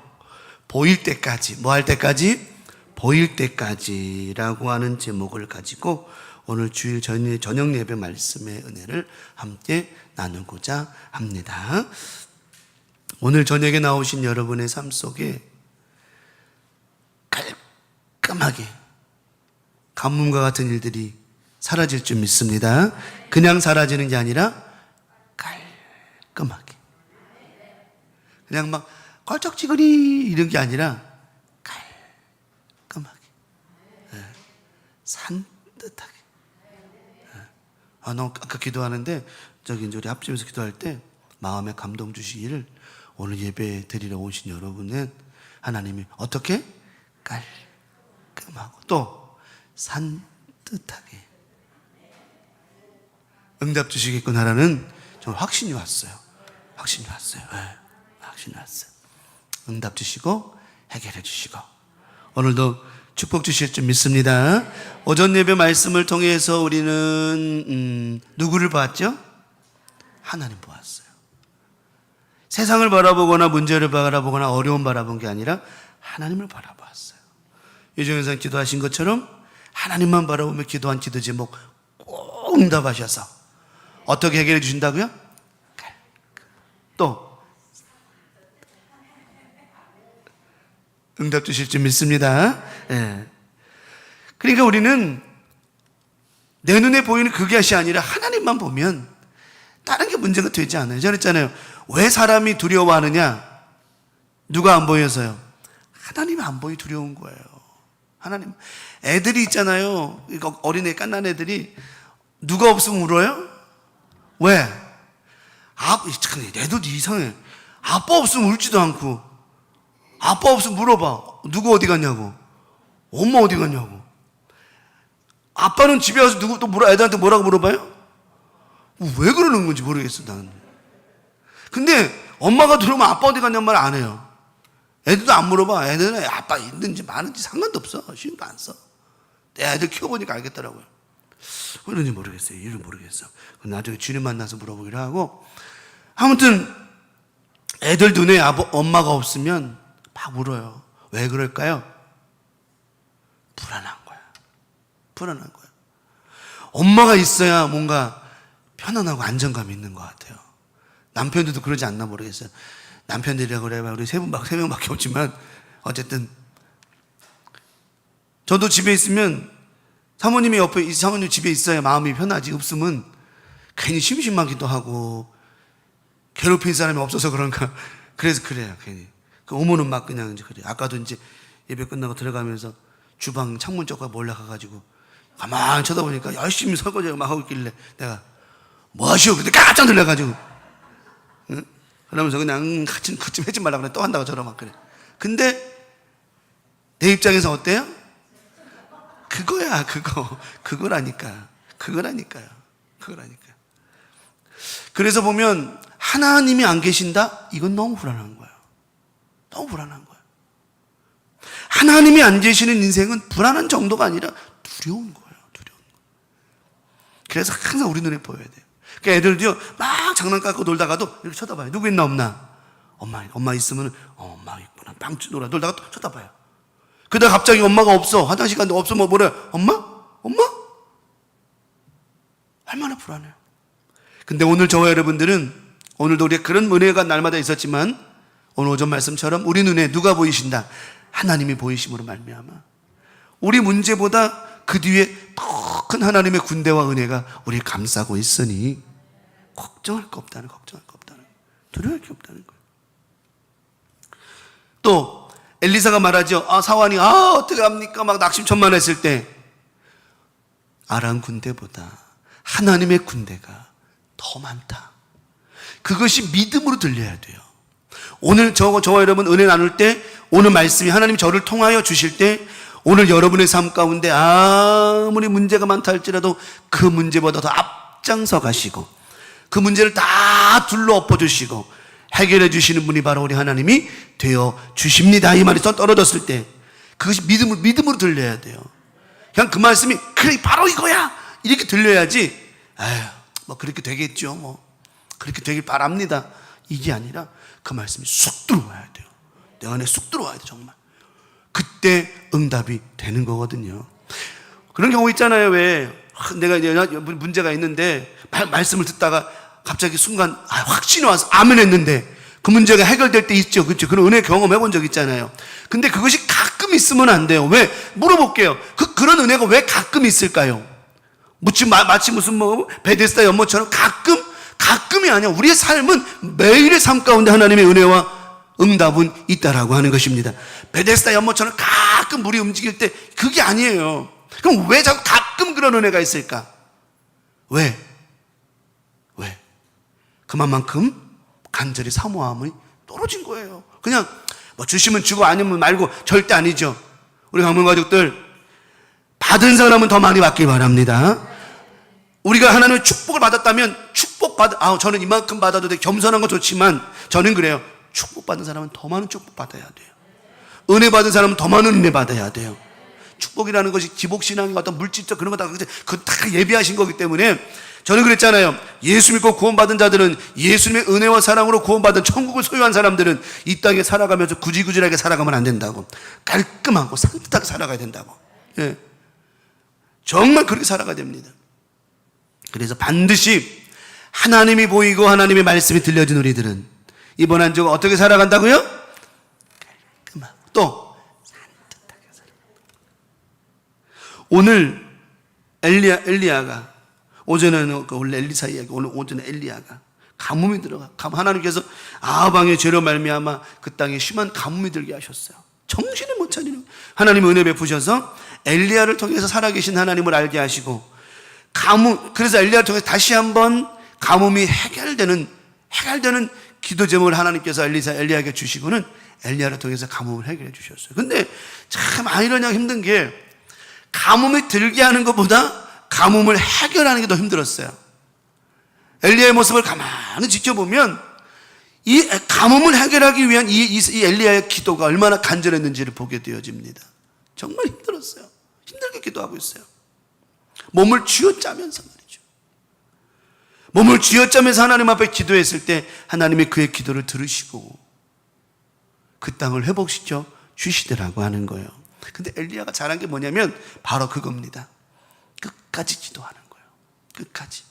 보일 때까지, 뭐 할 때까지? 보일 때까지라고 하는 제목을 가지고 오늘 주일 저녁 예배 말씀의 은혜를 함께 나누고자 합니다. 오늘 저녁에 나오신 여러분의 삶 속에 깔끔하게 가뭄과 같은 일들이 사라질 줄 믿습니다. 그냥 사라지는 게 아니라 깔끔하게, 그냥 막 걸쩍지근이 이런 게 아니라 깔끔하게, 산뜻하게. 나 아까 기도하는데 저기 이제 우리 합심에서 기도할 때 마음에 감동 주시기를 오늘 예배 드리러 오신 여러분은 하나님이 어떻게 깔끔하고 또 산뜻하게 응답 주시겠구나라는 좀 확신이 왔어요. 확신이 왔어요. 확신이 왔어요. 응답 주시고 해결해 주시고 오늘도 축복 주실 줄 믿습니다. 오전 예배 말씀을 통해서 우리는 누구를 보았죠? 하나님 보았어요. 세상을 바라보거나 문제를 바라보거나 어려움 바라본 게 아니라 하나님을 바라보았어요. 유정현 선 기도하신 것처럼 하나님만 바라보며 기도한 기도 제목 꼭 응답하셔서 어떻게 해결해 주신다고요? 또 응답 주실 줄 믿습니다. 그러니까 우리는 내 눈에 보이는 그것이 아니라 하나님만 보면 다른 게 문제가 되지 않아요. 저는 했잖아요. 왜 사람이 두려워하느냐? 누가 안 보여서요? 하나님이 안 보이 두려운 거예요. 하나님. 애들이 있잖아요. 어린애 깐난 애들이 누가 없으면 울어요? 왜? 참, 애들도 이상해. 아빠 없으면 울지도 않고, 아빠 없으면 물어봐. 누구 어디 갔냐고. 엄마 어디 갔냐고. 아빠는 집에 와서 애들한테 뭐라고 물어봐요? 왜 그러는 건지 모르겠어, 나는. 근데 엄마가 들어오면 아빠 어디 갔냐는 말 안 해요. 애들도 안 물어봐. 애들은 아빠 있는지 많은지 상관도 없어. 신경 안 써. 내 아들 키워보니까 알겠더라고요. 그런지 모르겠어요. 이유를 모르겠어. 나중에 주님 만나서 물어보기로 하고, 아무튼 애들 눈에 엄마가 없으면 막 울어요. 왜 그럴까요? 불안한 거야. 불안한 거야. 엄마가 있어야 뭔가 편안하고 안정감이 있는 것 같아요. 남편들도 그러지 않나 모르겠어요. 남편들이라고 그래봐 우리 세 명밖에 없지만 어쨌든 저도 집에 있으면 사모님이 옆에, 사모님 집에 있어야 마음이 편하지, 없으면 괜히 심심하기도 하고 괴롭힌 사람이 없어서 그런가. 그래서 그래요. 괜히 그 오면은 막 그냥 이제 그래. 아까도 이제 예배 끝나고 들어가면서 주방 창문 쪽으로 몰래 가가지고 가만히 쳐다보니까 열심히 설거지를 막 하고 있길래 내가 뭐 하시오? 그때 깜짝 놀라가지고, 응? 그러면서 그냥 같이 그쯤 하지 말라 그래. 또 한다고 저러 막 그래. 근데 내 입장에서 어때요? 그거야, 그거라니까요. 그래서 보면 하나님이 안 계신다? 이건 너무 불안한 거예요. 너무 불안한 거예요. 하나님이 안 계시는 인생은 불안한 정도가 아니라 두려운 거예요. 그래서 항상 우리 눈에 보여야 돼요. 그러니까 애들도요, 막 장난 갖고 놀다가도 이렇게 쳐다봐요. 누구 있나 없나? 엄마 있으면 엄마 있구나. 빵 놀다가 또 쳐다봐요. 그러다가 갑자기 엄마가 없어. 화장실 갔는데 없으면 뭐래? 엄마? 얼마나 불안해요. 근데 오늘 저와 여러분들은, 오늘도 우리가 그런 은혜가 날마다 있었지만 오늘 오전 말씀처럼 우리 눈에 누가 보이신다? 하나님이 보이심으로 말미암아 우리 문제보다 그 뒤에 더 큰 하나님의 군대와 은혜가 우리를 감싸고 있으니 걱정할 거 없다는 거예요. 두려워할 게 없다는 거예요. 또 엘리사가 말하죠. 사환이 어떻게 합니까? 막 낙심천만했을 때 아람 군대보다 하나님의 군대가 더 많다. 그것이 믿음으로 들려야 돼요. 오늘 저와 여러분 은혜 나눌 때, 오늘 말씀이 하나님이 저를 통하여 주실 때, 오늘 여러분의 삶 가운데 아무리 문제가 많다 할지라도 그 문제보다 더 앞장서 가시고 그 문제를 다 둘러 엎어 주시고 해결해 주시는 분이 바로 우리 하나님이 되어 주십니다. 이 말이 떨어졌을 때 그것이 믿음으로 들려야 돼요. 그냥 그 말씀이 그래 바로 이거야 이렇게 들려야지, 뭐 그렇게 되겠죠, 뭐 그렇게 되길 바랍니다, 이게 아니라 그 말씀이 쑥 들어와야 돼요. 내 안에 쑥 들어와야 돼요. 정말 그때 응답이 되는 거거든요. 그런 경우 있잖아요. 왜 내가 이제 문제가 있는데 말씀을 듣다가 갑자기 순간 확신이 와서 아멘 했는데 그 문제가 해결될 때 있죠. 그렇죠? 그런 은혜 경험해 본 적 있잖아요. 근데 그것이 가끔 있으면 안 돼요. 왜? 물어볼게요. 그런 은혜가 왜 가끔 있을까요? 마치 무슨 베데스다 연못처럼 가끔이 아니야. 우리의 삶은 매일의 삶 가운데 하나님의 은혜와 응답은 있다라고 하는 것입니다. 베데스다 연못처럼 가끔 물이 움직일 때 그게 아니에요. 그럼 왜 자꾸 가끔 그런 은혜가 있을까? 왜? 그만큼 간절히 사모함이 떨어진 거예요. 그냥 뭐 주시면 주고 아니면 말고 절대 아니죠. 우리 강문 가족들, 받은 사람은 더 많이 받길 바랍니다. 우리가 하나님의 축복을 받았다면 저는 이만큼 받아도 돼, 겸손한 거 좋지만 저는 그래요. 축복받은 사람은 더 많은 축복 받아야 돼요. 은혜 받은 사람은 더 많은 은혜 받아야 돼요. 축복이라는 것이 기복신앙의 어떤 물질적 그런 거 다 예비하신 거기 때문에 저는 그랬잖아요. 예수 믿고 구원받은 자들은, 예수님의 은혜와 사랑으로 구원받은 천국을 소유한 사람들은 이 땅에 살아가면서 구질구질하게 살아가면 안 된다고. 깔끔하고 산뜻하게 살아가야 된다고. 예. 정말 그렇게 살아가야 됩니다. 그래서 반드시 하나님이 보이고 하나님의 말씀이 들려진 우리들은 이번 한 주가 어떻게 살아간다고요? 깔끔하고 또 산뜻하게 살아간다. 오늘 엘리야가, 오전에는 원래 엘리사 이야기, 오늘 오전에 엘리야가 가뭄이 들어가, 하나님께서 아방의 죄로 말미암아 그 땅에 심한 가뭄이 들게 하셨어요. 정신을 못 차리는, 하나님의 은혜 베푸셔서 엘리야를 통해서 살아계신 하나님을 알게 하시고, 그래서 엘리야를 통해서 다시 한번 가뭄이 해결되는 기도 제목을 하나님께서 엘리야에게 주시고는 엘리야를 통해서 가뭄을 해결해 주셨어요. 근데 참 아이러니하게 힘든 게, 가뭄이 들게 하는 것보다 가뭄을 해결하는 게 더 힘들었어요. 엘리야의 모습을 가만히 지켜보면 이 가뭄을 해결하기 위한 이 엘리야의 기도가 얼마나 간절했는지를 보게 되어집니다. 정말 힘들었어요. 힘들게 기도하고 있어요. 몸을 쥐어짜면서 말이죠. 몸을 쥐어짜면서 하나님 앞에 기도했을 때 하나님이 그의 기도를 들으시고 그 땅을 회복시켜 주시더라고 하는 거예요. 근데 엘리야가 잘한 게 뭐냐면 바로 그겁니다. 끝까지 기도하는 거예요. 끝까지.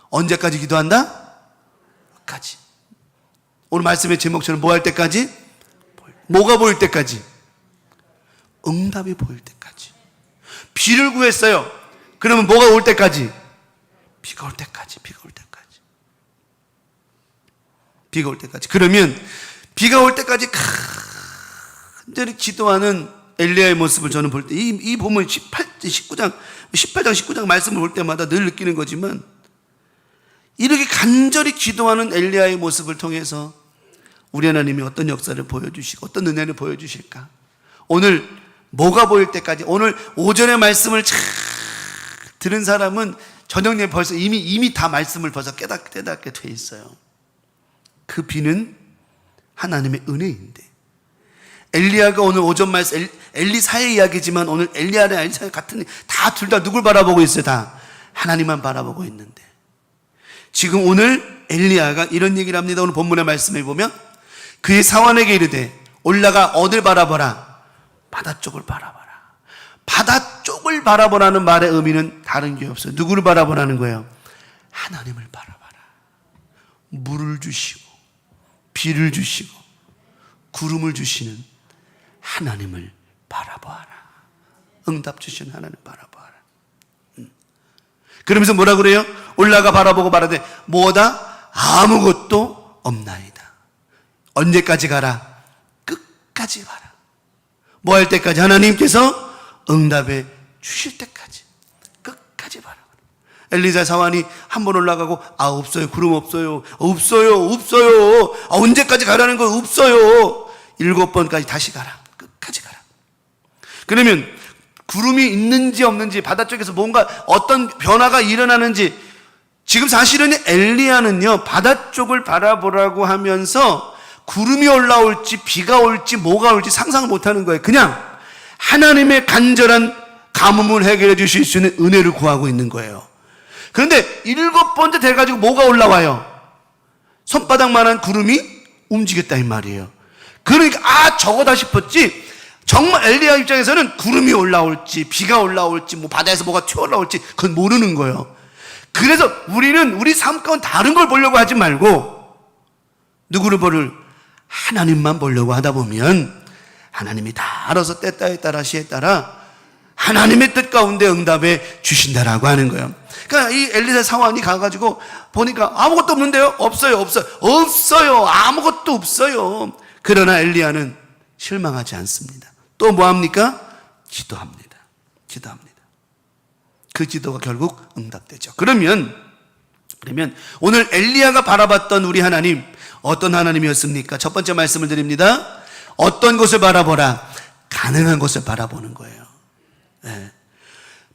언제까지 기도한다? 끝까지. 오늘 말씀의 제목처럼 뭐 할 때까지? 뭐가 보일 때까지? 응답이 보일 때까지. 비를 구했어요. 그러면 뭐가 올 때까지? 비가 올 때까지. 비가 올 때까지. 비가 올 때까지. 그러면 비가 올 때까지 간절히 기도하는 엘리야의 모습을 저는 볼 때 이 본문 18장 19장 말씀을 볼 때마다 늘 느끼는 거지만 이렇게 간절히 기도하는 엘리야의 모습을 통해서 우리 하나님이 어떤 역사를 보여주시고 어떤 은혜를 보여주실까? 오늘 뭐가 보일 때까지, 오늘 오전의 말씀을 잘 들은 사람은 저녁에 벌써 이미 다 말씀을 벌써 깨닫게 돼 있어요. 그 비는 하나님의 은혜인데, 엘리야가 오늘 오전 말씀, 엘리사의 이야기지만 오늘 엘리야랑 엘리사 같은, 다 둘 다 누굴 바라보고 있어요? 다 하나님만 바라보고 있는데, 지금 오늘 엘리야가 이런 얘기를 합니다. 오늘 본문의 말씀에 보면 그의 사원에게 이르되 올라가 어딜 바라보라? 바다 쪽을 바라봐라. 바다 쪽을 바라보라는 말의 의미는 다른 게 없어요. 누구를 바라보라는 거예요? 하나님을 바라봐라. 물을 주시고 비를 주시고 구름을 주시는 하나님을 바라보아라. 응답 주시는 하나님 바라보아라. 그러면서 뭐라 그래요? 올라가 바라보고 말하되 뭐다? 아무것도 없나이다. 언제까지 가라? 끝까지 가라. 뭐 할 때까지? 하나님께서 응답해 주실 때까지. 끝까지 바라보라. 엘리사 사환이 한 번 올라가고 없어요. 구름 없어요. 없어요. 언제까지 가라는 거? 없어요. 7번까지 다시 가라. 끝까지 가라. 그러면 구름이 있는지 없는지, 바다 쪽에서 뭔가 어떤 변화가 일어나는지, 지금 사실은 엘리야는요 바다 쪽을 바라보라고 하면서 구름이 올라올지 비가 올지 뭐가 올지 상상을 못하는 거예요. 그냥 하나님의 간절한 가뭄을 해결해 주실 수 있는 은혜를 구하고 있는 거예요. 그런데 7번째 돼가지고 뭐가 올라와요? 손바닥만한 구름이 움직였다 이 말이에요. 그러니까 저거다 싶었지, 정말 엘리야 입장에서는 구름이 올라올지 비가 올라올지 뭐 바다에서 뭐가 튀어올라올지 그건 모르는 거예요. 그래서 우리 삶 가운데 다른 걸 보려고 하지 말고 누구를 보를? 하나님만 보려고 하다 보면 하나님이 다 알아서 때에 따라 시에 따라 하나님의 뜻 가운데 응답해 주신다라고 하는 거예요. 그러니까 이 엘리사 사환이 가가지고 보니까 아무것도 없는데요? 없어요. 아무것도 없어요. 그러나 엘리야는 실망하지 않습니다. 또 뭐합니까? 기도합니다. 그 기도가 결국 응답되죠. 그러면 오늘 엘리야가 바라봤던 우리 하나님 어떤 하나님이었습니까? 첫 번째 말씀을 드립니다. 어떤 곳을 바라보라? 가능한 곳을 바라보는 거예요. 네.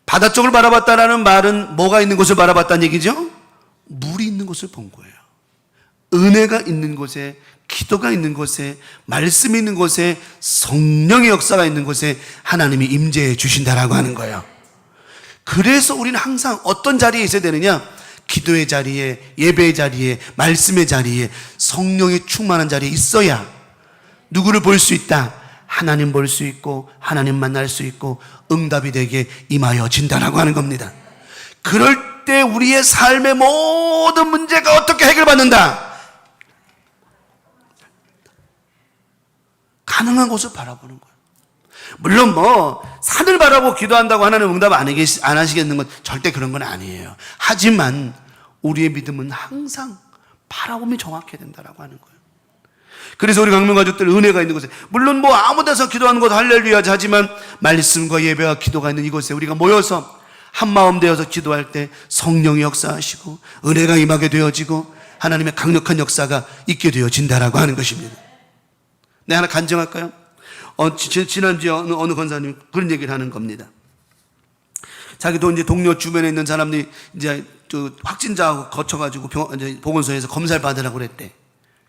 바다 쪽을 바라봤다라는 말은 뭐가 있는 곳을 바라봤다는 얘기죠? 물이 있는 곳을 본 거예요. 은혜가 있는 곳에, 기도가 있는 곳에, 말씀이 있는 곳에, 성령의 역사가 있는 곳에 하나님이 임재해 주신다라고 하는 거예요. 그래서 우리는 항상 어떤 자리에 있어야 되느냐? 기도의 자리에, 예배의 자리에, 말씀의 자리에, 성령이 충만한 자리에 있어야 누구를 볼 수 있다? 하나님 볼 수 있고 하나님 만날 수 있고 응답이 되게 임하여 진다라고 하는 겁니다. 그럴 때 우리의 삶의 모든 문제가 어떻게 해결받는다? 가능한 곳을 바라보는 거예요. 물론 산을 바라보고 기도한다고 하나님 응답 안 하시겠는 건 절대 그런 건 아니에요. 하지만 우리의 믿음은 항상 바라보면 정확해야 된다라고 하는 거예요. 그래서 우리 강명 가족들 은혜가 있는 곳에, 물론 아무 데서 기도하는 곳 할렐루야 하지만 말씀과 예배와 기도가 있는 이곳에 우리가 모여서 한 마음 되어서 기도할 때 성령이 역사하시고 은혜가 임하게 되어지고 하나님의 강력한 역사가 있게 되어진다라고 하는 것입니다. 네, 하나 간증할까요? 지난주에 어느 권사님이 그런 얘기를 하는 겁니다. 자기도 이제 동료 주변에 있는 사람들이 이제 확진자하고 거쳐가지고 보건소에서 검사를 받으라고 그랬대.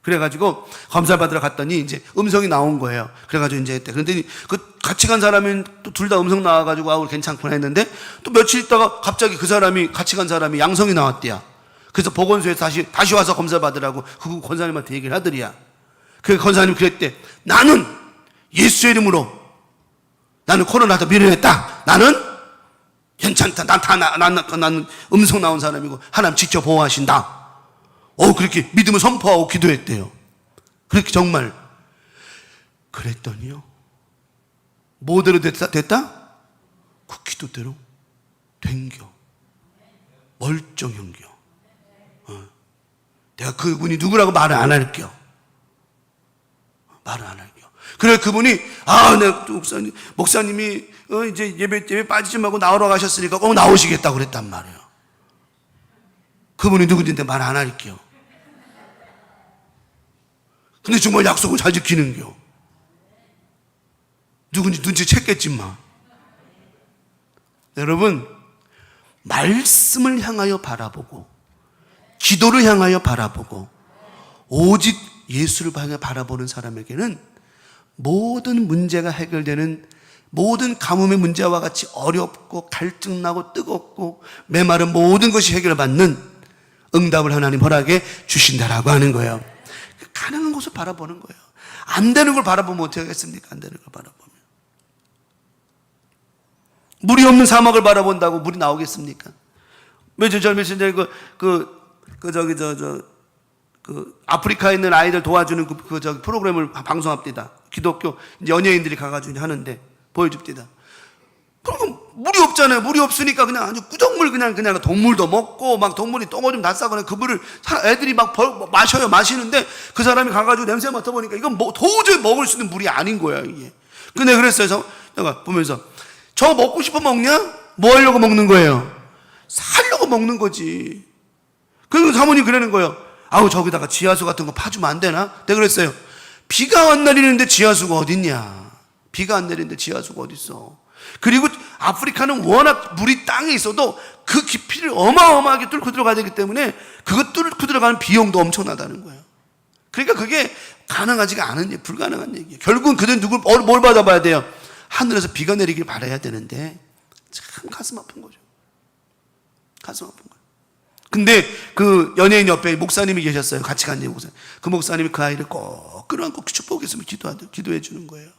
그래가지고 검사를 받으러 갔더니 이제 음성이 나온 거예요. 그래가지고 이제 했대. 그런데 그 같이 간 사람은 또 둘 다 음성 나와가지고 아우 괜찮구나 했는데 또 며칠 있다가 갑자기 그 사람이 같이 간 사람이 양성이 나왔대요. 그래서 보건소에 다시 와서 검사 받으라고 그 권사님한테 얘기를 하더리야. 그 권사님 그랬대. 나는 예수의 이름으로 나는 코로나도 밀어냈다. 나는 괜찮다. 나는 음성 나온 사람이고 하나님 직접 보호하신다. 그렇게 믿음을 선포하고 기도했대요. 그렇게 정말 그랬더니요. 뭐대로 됐다? 그 기도대로 된겨. 멀쩡한겨. 내가 그분이 누구라고 말을 안 할게요. 말을 안 할게요. 그래 그분이 내가 목사님이 이제 예배 빠지지 말고 나오러 가셨으니까 꼭 나오시겠다고 그랬단 말이에요. 그분이 누구인데 말 안 할게요. 근데 정말 약속을 잘 지키는겨. 누군지 눈치챘겠지만. 여러분, 말씀을 향하여 바라보고 기도를 향하여 바라보고 오직 예수를 향해 바라보는 사람에게는 모든 문제가 해결되는, 모든 가뭄의 문제와 같이 어렵고 갈증나고 뜨겁고 메마른 모든 것이 해결받는 응답을 하나님 허락해 주신다라고 하는 거예요. 가능한 곳을 바라보는 거예요. 안 되는 걸 바라보면 어떻게 하겠습니까? 안 되는 걸 바라보면. 물이 없는 사막을 바라본다고 물이 나오겠습니까? 며칠 전에 아프리카에 있는 아이들 도와주는 프로그램을 방송합니다. 기독교 연예인들이 가가지고 하는데 보여줍니다. 그럼 물이 없잖아요. 물이 없으니까 그냥 아주 꾸정물 그냥 동물도 먹고 막 동물이 똥오줌 다 싸고 그 물을 애들이 막 마셔요. 마시는데 그 사람이 가가지고 냄새 맡아보니까 이건 도저히 먹을 수 있는 물이 아닌 거야 이게. 근데 그랬어요. 내가 보면서 저 먹고 싶어 먹냐? 뭐 하려고 먹는 거예요? 살려고 먹는 거지. 그리고 사모님 그러는 거예요. 저기다가 지하수 같은 거 파주면 안 되나? 내가 그랬어요. 비가 안 내리는데 지하수가 어딨냐? 비가 안 내리는데 지하수가 어딨어? 그리고 아프리카는 워낙 물이 땅에 있어도 그 깊이를 어마어마하게 뚫고 들어가야 되기 때문에 그것 뚫고 들어가는 비용도 엄청나다는 거예요. 그러니까 그게 가능하지가 않은 일, 불가능한 얘기예요. 결국은 그들은 뭘 받아봐야 돼요? 하늘에서 비가 내리길 바라야 되는데 참 가슴 아픈 거죠. 가슴 아픈 거예요. 근데 그 연예인 옆에 목사님이 계셨어요. 같이 간 목사님. 그 목사님이 그 아이를 꼭 끌어안고 축복했으면 기도해 주는 거예요.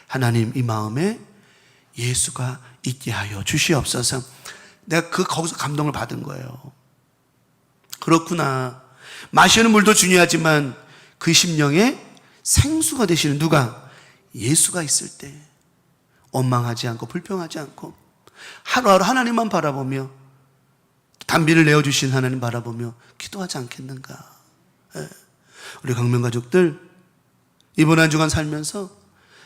하나님 이 마음에 예수가 있게 하여 주시옵소서. 내가 거기서 감동을 받은 거예요. 그렇구나. 마시는 물도 중요하지만 그 심령에 생수가 되시는 누가? 예수가 있을 때 원망하지 않고 불평하지 않고 하루하루 하나님만 바라보며 단비를 내어주신 하나님 바라보며 기도하지 않겠는가. 우리 강명가족들 이번 한 주간 살면서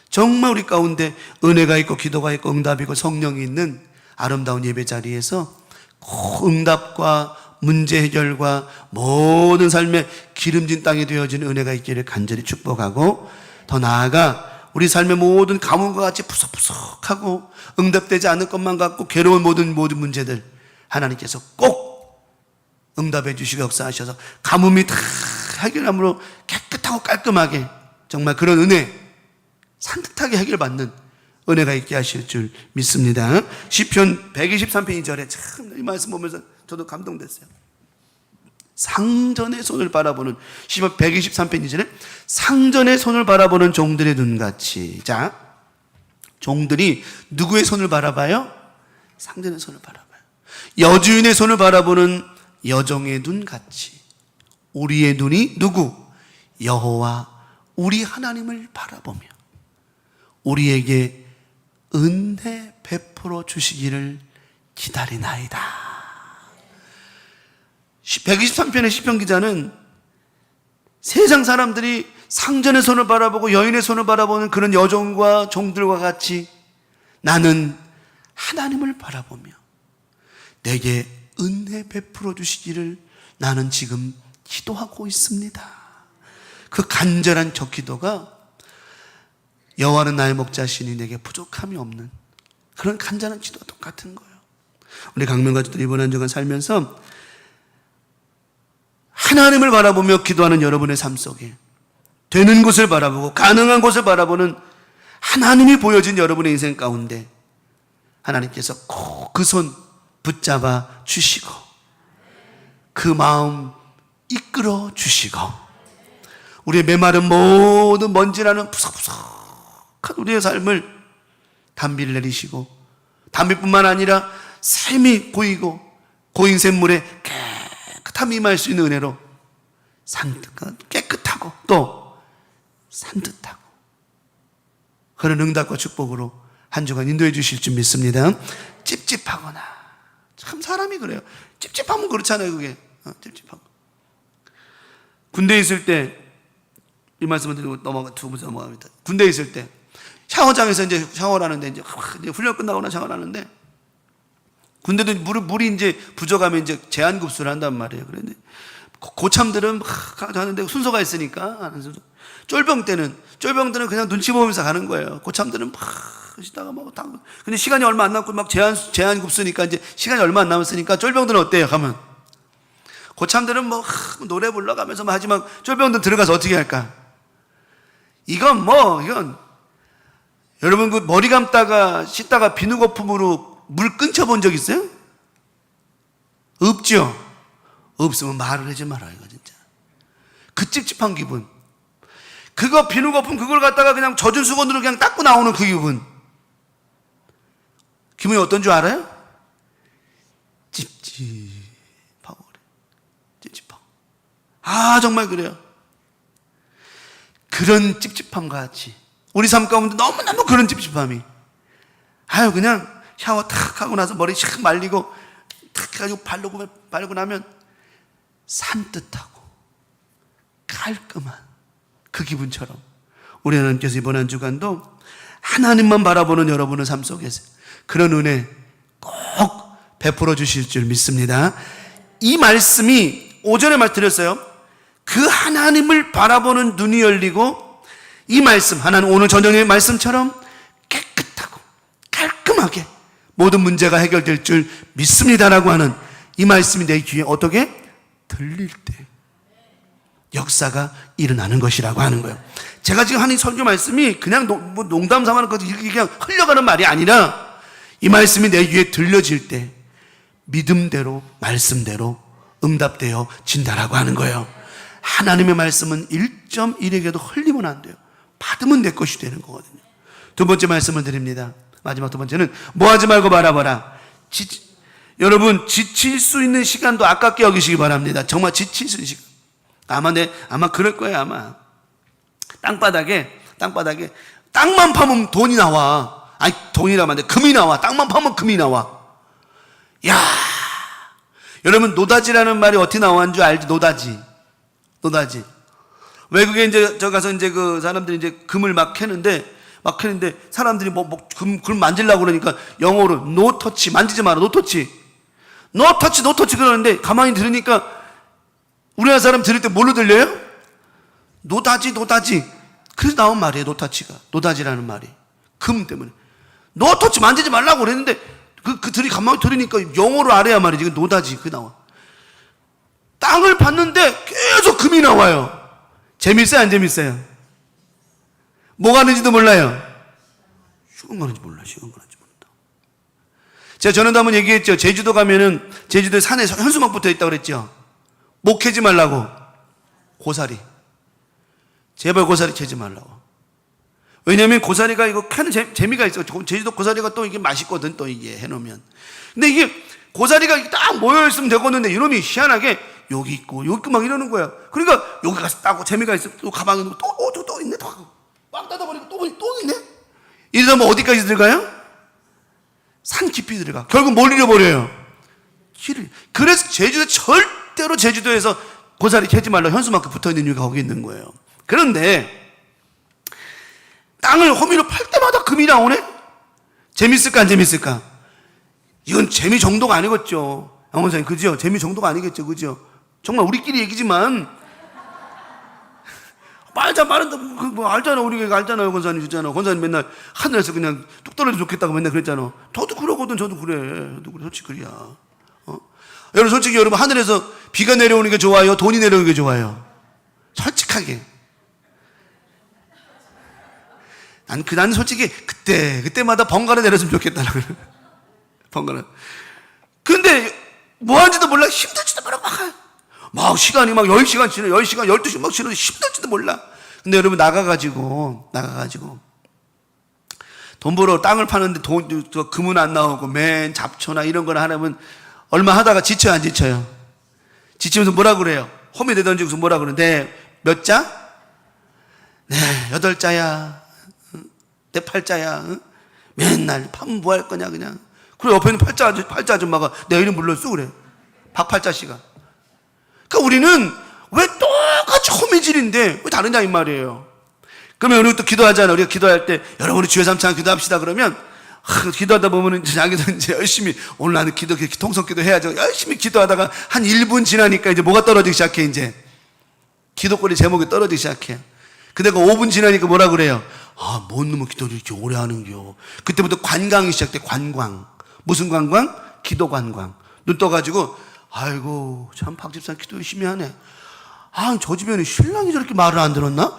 정말 우리 가운데 은혜가 있고 기도가 있고 응답이 있고 성령이 있는 아름다운 예배 자리에서 응답과 문제 해결과 모든 삶의 기름진 땅이 되어지는 은혜가 있기를 간절히 축복하고, 더 나아가 우리 삶의 모든 가뭄과 같이 푸석푸석하고 응답되지 않을 것만 같고 괴로운 모든 문제들 하나님께서 꼭 응답해 주시고 역사하셔서 가뭄이 다 해결함으로 깨끗하고 깔끔하게 정말 그런 은혜 산뜻하게 해결받는 은혜가 있게 하실 줄 믿습니다. 시편 123편 2절에 참 이 말씀 보면서 저도 감동됐어요. 상전의 손을 바라보는, 시편 123편 2절에 상전의 손을 바라보는 종들의 눈같이. 자, 종들이 누구의 손을 바라봐요? 상전의 손을 바라봐요. 여주인의 손을 바라보는 여종의 눈같이 우리의 눈이 누구? 여호와 우리 하나님을 바라보며 우리에게 은혜 베풀어 주시기를 기다리나이다. 123편의 시편 기자는 세상 사람들이 상전의 손을 바라보고 여인의 손을 바라보는 그런 여종과 종들과 같이 나는 하나님을 바라보며 내게 은혜 베풀어 주시기를 나는 지금 기도하고 있습니다. 그 간절한 저 기도가 여호와는 나의 목자시니 내게 부족함이 없는 그런 간절한 기도와 똑같은 거예요. 우리 강명가족들 이번 한 주간 살면서 하나님을 바라보며 기도하는 여러분의 삶 속에 되는 곳을 바라보고 가능한 곳을 바라보는 하나님이 보여진 여러분의 인생 가운데 하나님께서 꼭 그 손 붙잡아 주시고 그 마음 이끌어 주시고 우리의 메마른 모든 먼지라는 푸석푸석한 우리의 삶을 단비를 내리시고 단비뿐만 아니라 샘이 고이고 고인 샘물에 깨끗함이 임할 수 있는 은혜로 깨끗하고 또 산뜻하고 그런 응답과 축복으로 한 주간 인도해 주실 줄 믿습니다. 찝찝하거나 참 사람이 그래요. 찝찝하면 그렇잖아요. 그게 찝찝하고 군대에 있을 때 이 말씀을 드리고 두 번째 넘어갑니다. 군대에 있을 때 샤워장에서 이제 샤워를 하는데 이제 훈련 끝나거나 샤워를 하는데 군대도 물이 이제 부족하면 이제 제한급수를 한단 말이에요. 그런데 고참들은 막 하는데 순서가 있으니까 하는 순서. 쫄병들은 그냥 눈치 보면서 가는 거예요. 고참들은 막 하시다가 막 근데 시간이 얼마 안 남고 막 제한급수니까 이제 시간이 얼마 안 남았으니까 쫄병들은 어때요? 가면 고참들은 뭐 노래 불러가면서 뭐 하지만 쫄병들은 들어가서 어떻게 할까? 이건 여러분 그 머리 감다가 씻다가 비누거품으로 물 끊쳐 본 적 있어요? 없죠? 없으면 말을 하지 말아요, 이거 진짜. 그 찝찝한 기분. 그거 비누거품 그걸 갖다가 그냥 젖은 수건으로 그냥 닦고 나오는 그 기분. 기분이 어떤 줄 알아요? 찝찝하고 그래. 찝찝하고. 아, 정말 그래요. 그런 찝찝함과 같이 우리 삶 가운데 너무너무 그런 찝찝함이 그냥 샤워 탁 하고 나서 머리 샥 말리고 탁 해가지고 바르고 나면 산뜻하고 깔끔한 그 기분처럼 우리 하나님께서 이번 한 주간도 하나님만 바라보는 여러분의 삶 속에서 그런 은혜 꼭 베풀어 주실 줄 믿습니다. 이 말씀이 오전에 말씀드렸어요. 그 하나님을 바라보는 눈이 열리고 이 말씀, 하나님 오늘 저녁의 말씀처럼 깨끗하고 깔끔하게 모든 문제가 해결될 줄 믿습니다라고 하는 이 말씀이 내 귀에 어떻게 들릴 때 역사가 일어나는 것이라고 하는 거예요. 제가 지금 하는 설교 말씀이 그냥 농담 삼아는 것 이렇게 그냥 흘려가는 말이 아니라 이 말씀이 내 귀에 들려질 때 믿음대로 말씀대로 응답되어 진다라고 하는 거예요. 하나님의 말씀은 1.1에게도 흘리면 안 돼요. 받으면 내 것이 되는 거거든요. 두 번째 말씀을 드립니다. 마지막 두 번째는 뭐하지 말고 바라봐라. 여러분 지칠 수 있는 시간도 아깝게 여기시기 바랍니다. 정말 지칠 수 있는 시간. 아마 그럴 거예요. 아마 땅바닥에 땅만 파면 돈이 나와. 아니 돈이라면 안 돼. 금이 나와. 땅만 파면 금이 나와. 야, 여러분 노다지라는 말이 어떻게 나오는 줄 알지? 노다지. 외국에 이제 저 가서 이제 그 사람들이 이제 금을 막 캐는데 사람들이 금 만지려고 그러니까 영어로 no touch 만지지 마라. no touch 그러는데 가만히 들으니까 우리나라 사람 들을 때 뭘로 들려요? 노다지. 그래서 나온 말이에요. 노다지라는 말이 금 때문에 no touch 만지지 말라고 그랬는데 그들이 가만히 들으니까 영어로 알아야 말이지. 노다지 그 나와. 땅을 봤는데 계속 금이 나와요. 재밌어요? 안 재밌어요? 뭐가 하는지도 몰라요. 시간 가는지 몰라. 제가 전에도 한번 얘기했죠. 제주도 가면은 제주도 산에 현수막 붙어 있다고 그랬죠. 못 캐지 말라고. 고사리. 제발 고사리 캐지 말라고. 왜냐면 고사리가 이거 캐는 재미가 있어. 제주도 고사리가 또 이게 맛있거든. 또 이게 해놓으면. 근데 이게 고사리가 딱 모여있으면 되겠는데 이놈이 희한하게 여기 있고 막 이러는 거야. 그러니까 여기 가서 따고 재미가 있어. 또 가방에 넣고 또 있네. 또 막 닫아버리고 또 있네. 이러다 뭐 어디까지 들어가요? 산 깊이 들어가. 결국 뭘 잃어버려요? 길을. 그래서 절대로 제주도에서 고사리 캐지 말라 현수막이 붙어있는 이유가 거기 있는 거예요. 그런데 땅을 호미로 팔 때마다 금이 나오네? 재밌을까 안 재밌을까? 이건 재미 정도가 아니겠죠. 양원사님, 그죠? 재미 정도가 아니겠죠. 그죠? 정말 우리끼리 얘기지만 말은데 뭐 알잖아. 우리가 알잖아요. 권사님 주잖아. 권사님 맨날 하늘에서 그냥 뚝 떨어지면 좋겠다고 맨날 그랬잖아. 저도 그러거든. 저도 그래. 솔직히 그래야. 여러분 솔직히 여러분 하늘에서 비가 내려오는 게 좋아요? 돈이 내려오는 게 좋아요? 솔직하게. 난 솔직히 그때마다 번갈아 내렸으면 좋겠다는 거예요. 번갈아. 근데 뭐 하는지도 몰라. 힘들지도 몰라. 막 시간이 막 10시간 지나, 10시간, 12시간 막 지나도 힘들지도 몰라. 근데 여러분 나가가지고 돈 벌어 땅을 파는데 금은 안 나오고 맨 잡초나 이런 거나 하려면 얼마 하다가 지쳐요, 안 지쳐요? 지치면서 뭐라 그래요? 홈에 던지고서 뭐라 그러는데 몇 자? 네, 8자야. 내 8자야. 응? 맨날 파면 뭐 할 거냐 그냥. 그리고 옆에 있는 팔자 아줌마가 내 이름 불렀어 그래. 박팔자 씨가. 그러니까 우리는 왜 똑같이 호미질인데 왜 다르냐 이 말이에요. 그러면 우리 또 기도하잖아. 우리가 기도할 때 여러분 우리 주여 삼창 기도합시다 그러면 기도하다 보면은 자기도 이제 열심히 오늘 나는 통성기도 해야죠. 열심히 기도하다가 한 1분 지나니까 이제 뭐가 떨어지기 시작해 이제. 기도거리 제목이 떨어지기 시작해. 근데 그 5분 지나니까 뭐라 그래요? 뭔 놈의 기도를 이렇게 오래 하는겨. 그때부터 관광이 시작돼. 관광. 무슨 관광? 기도 관광. 눈 떠가지고 아이고 참 박 집사님 기도 열심히 하네. 저 집에는 신랑이 저렇게 말을 안 들었나?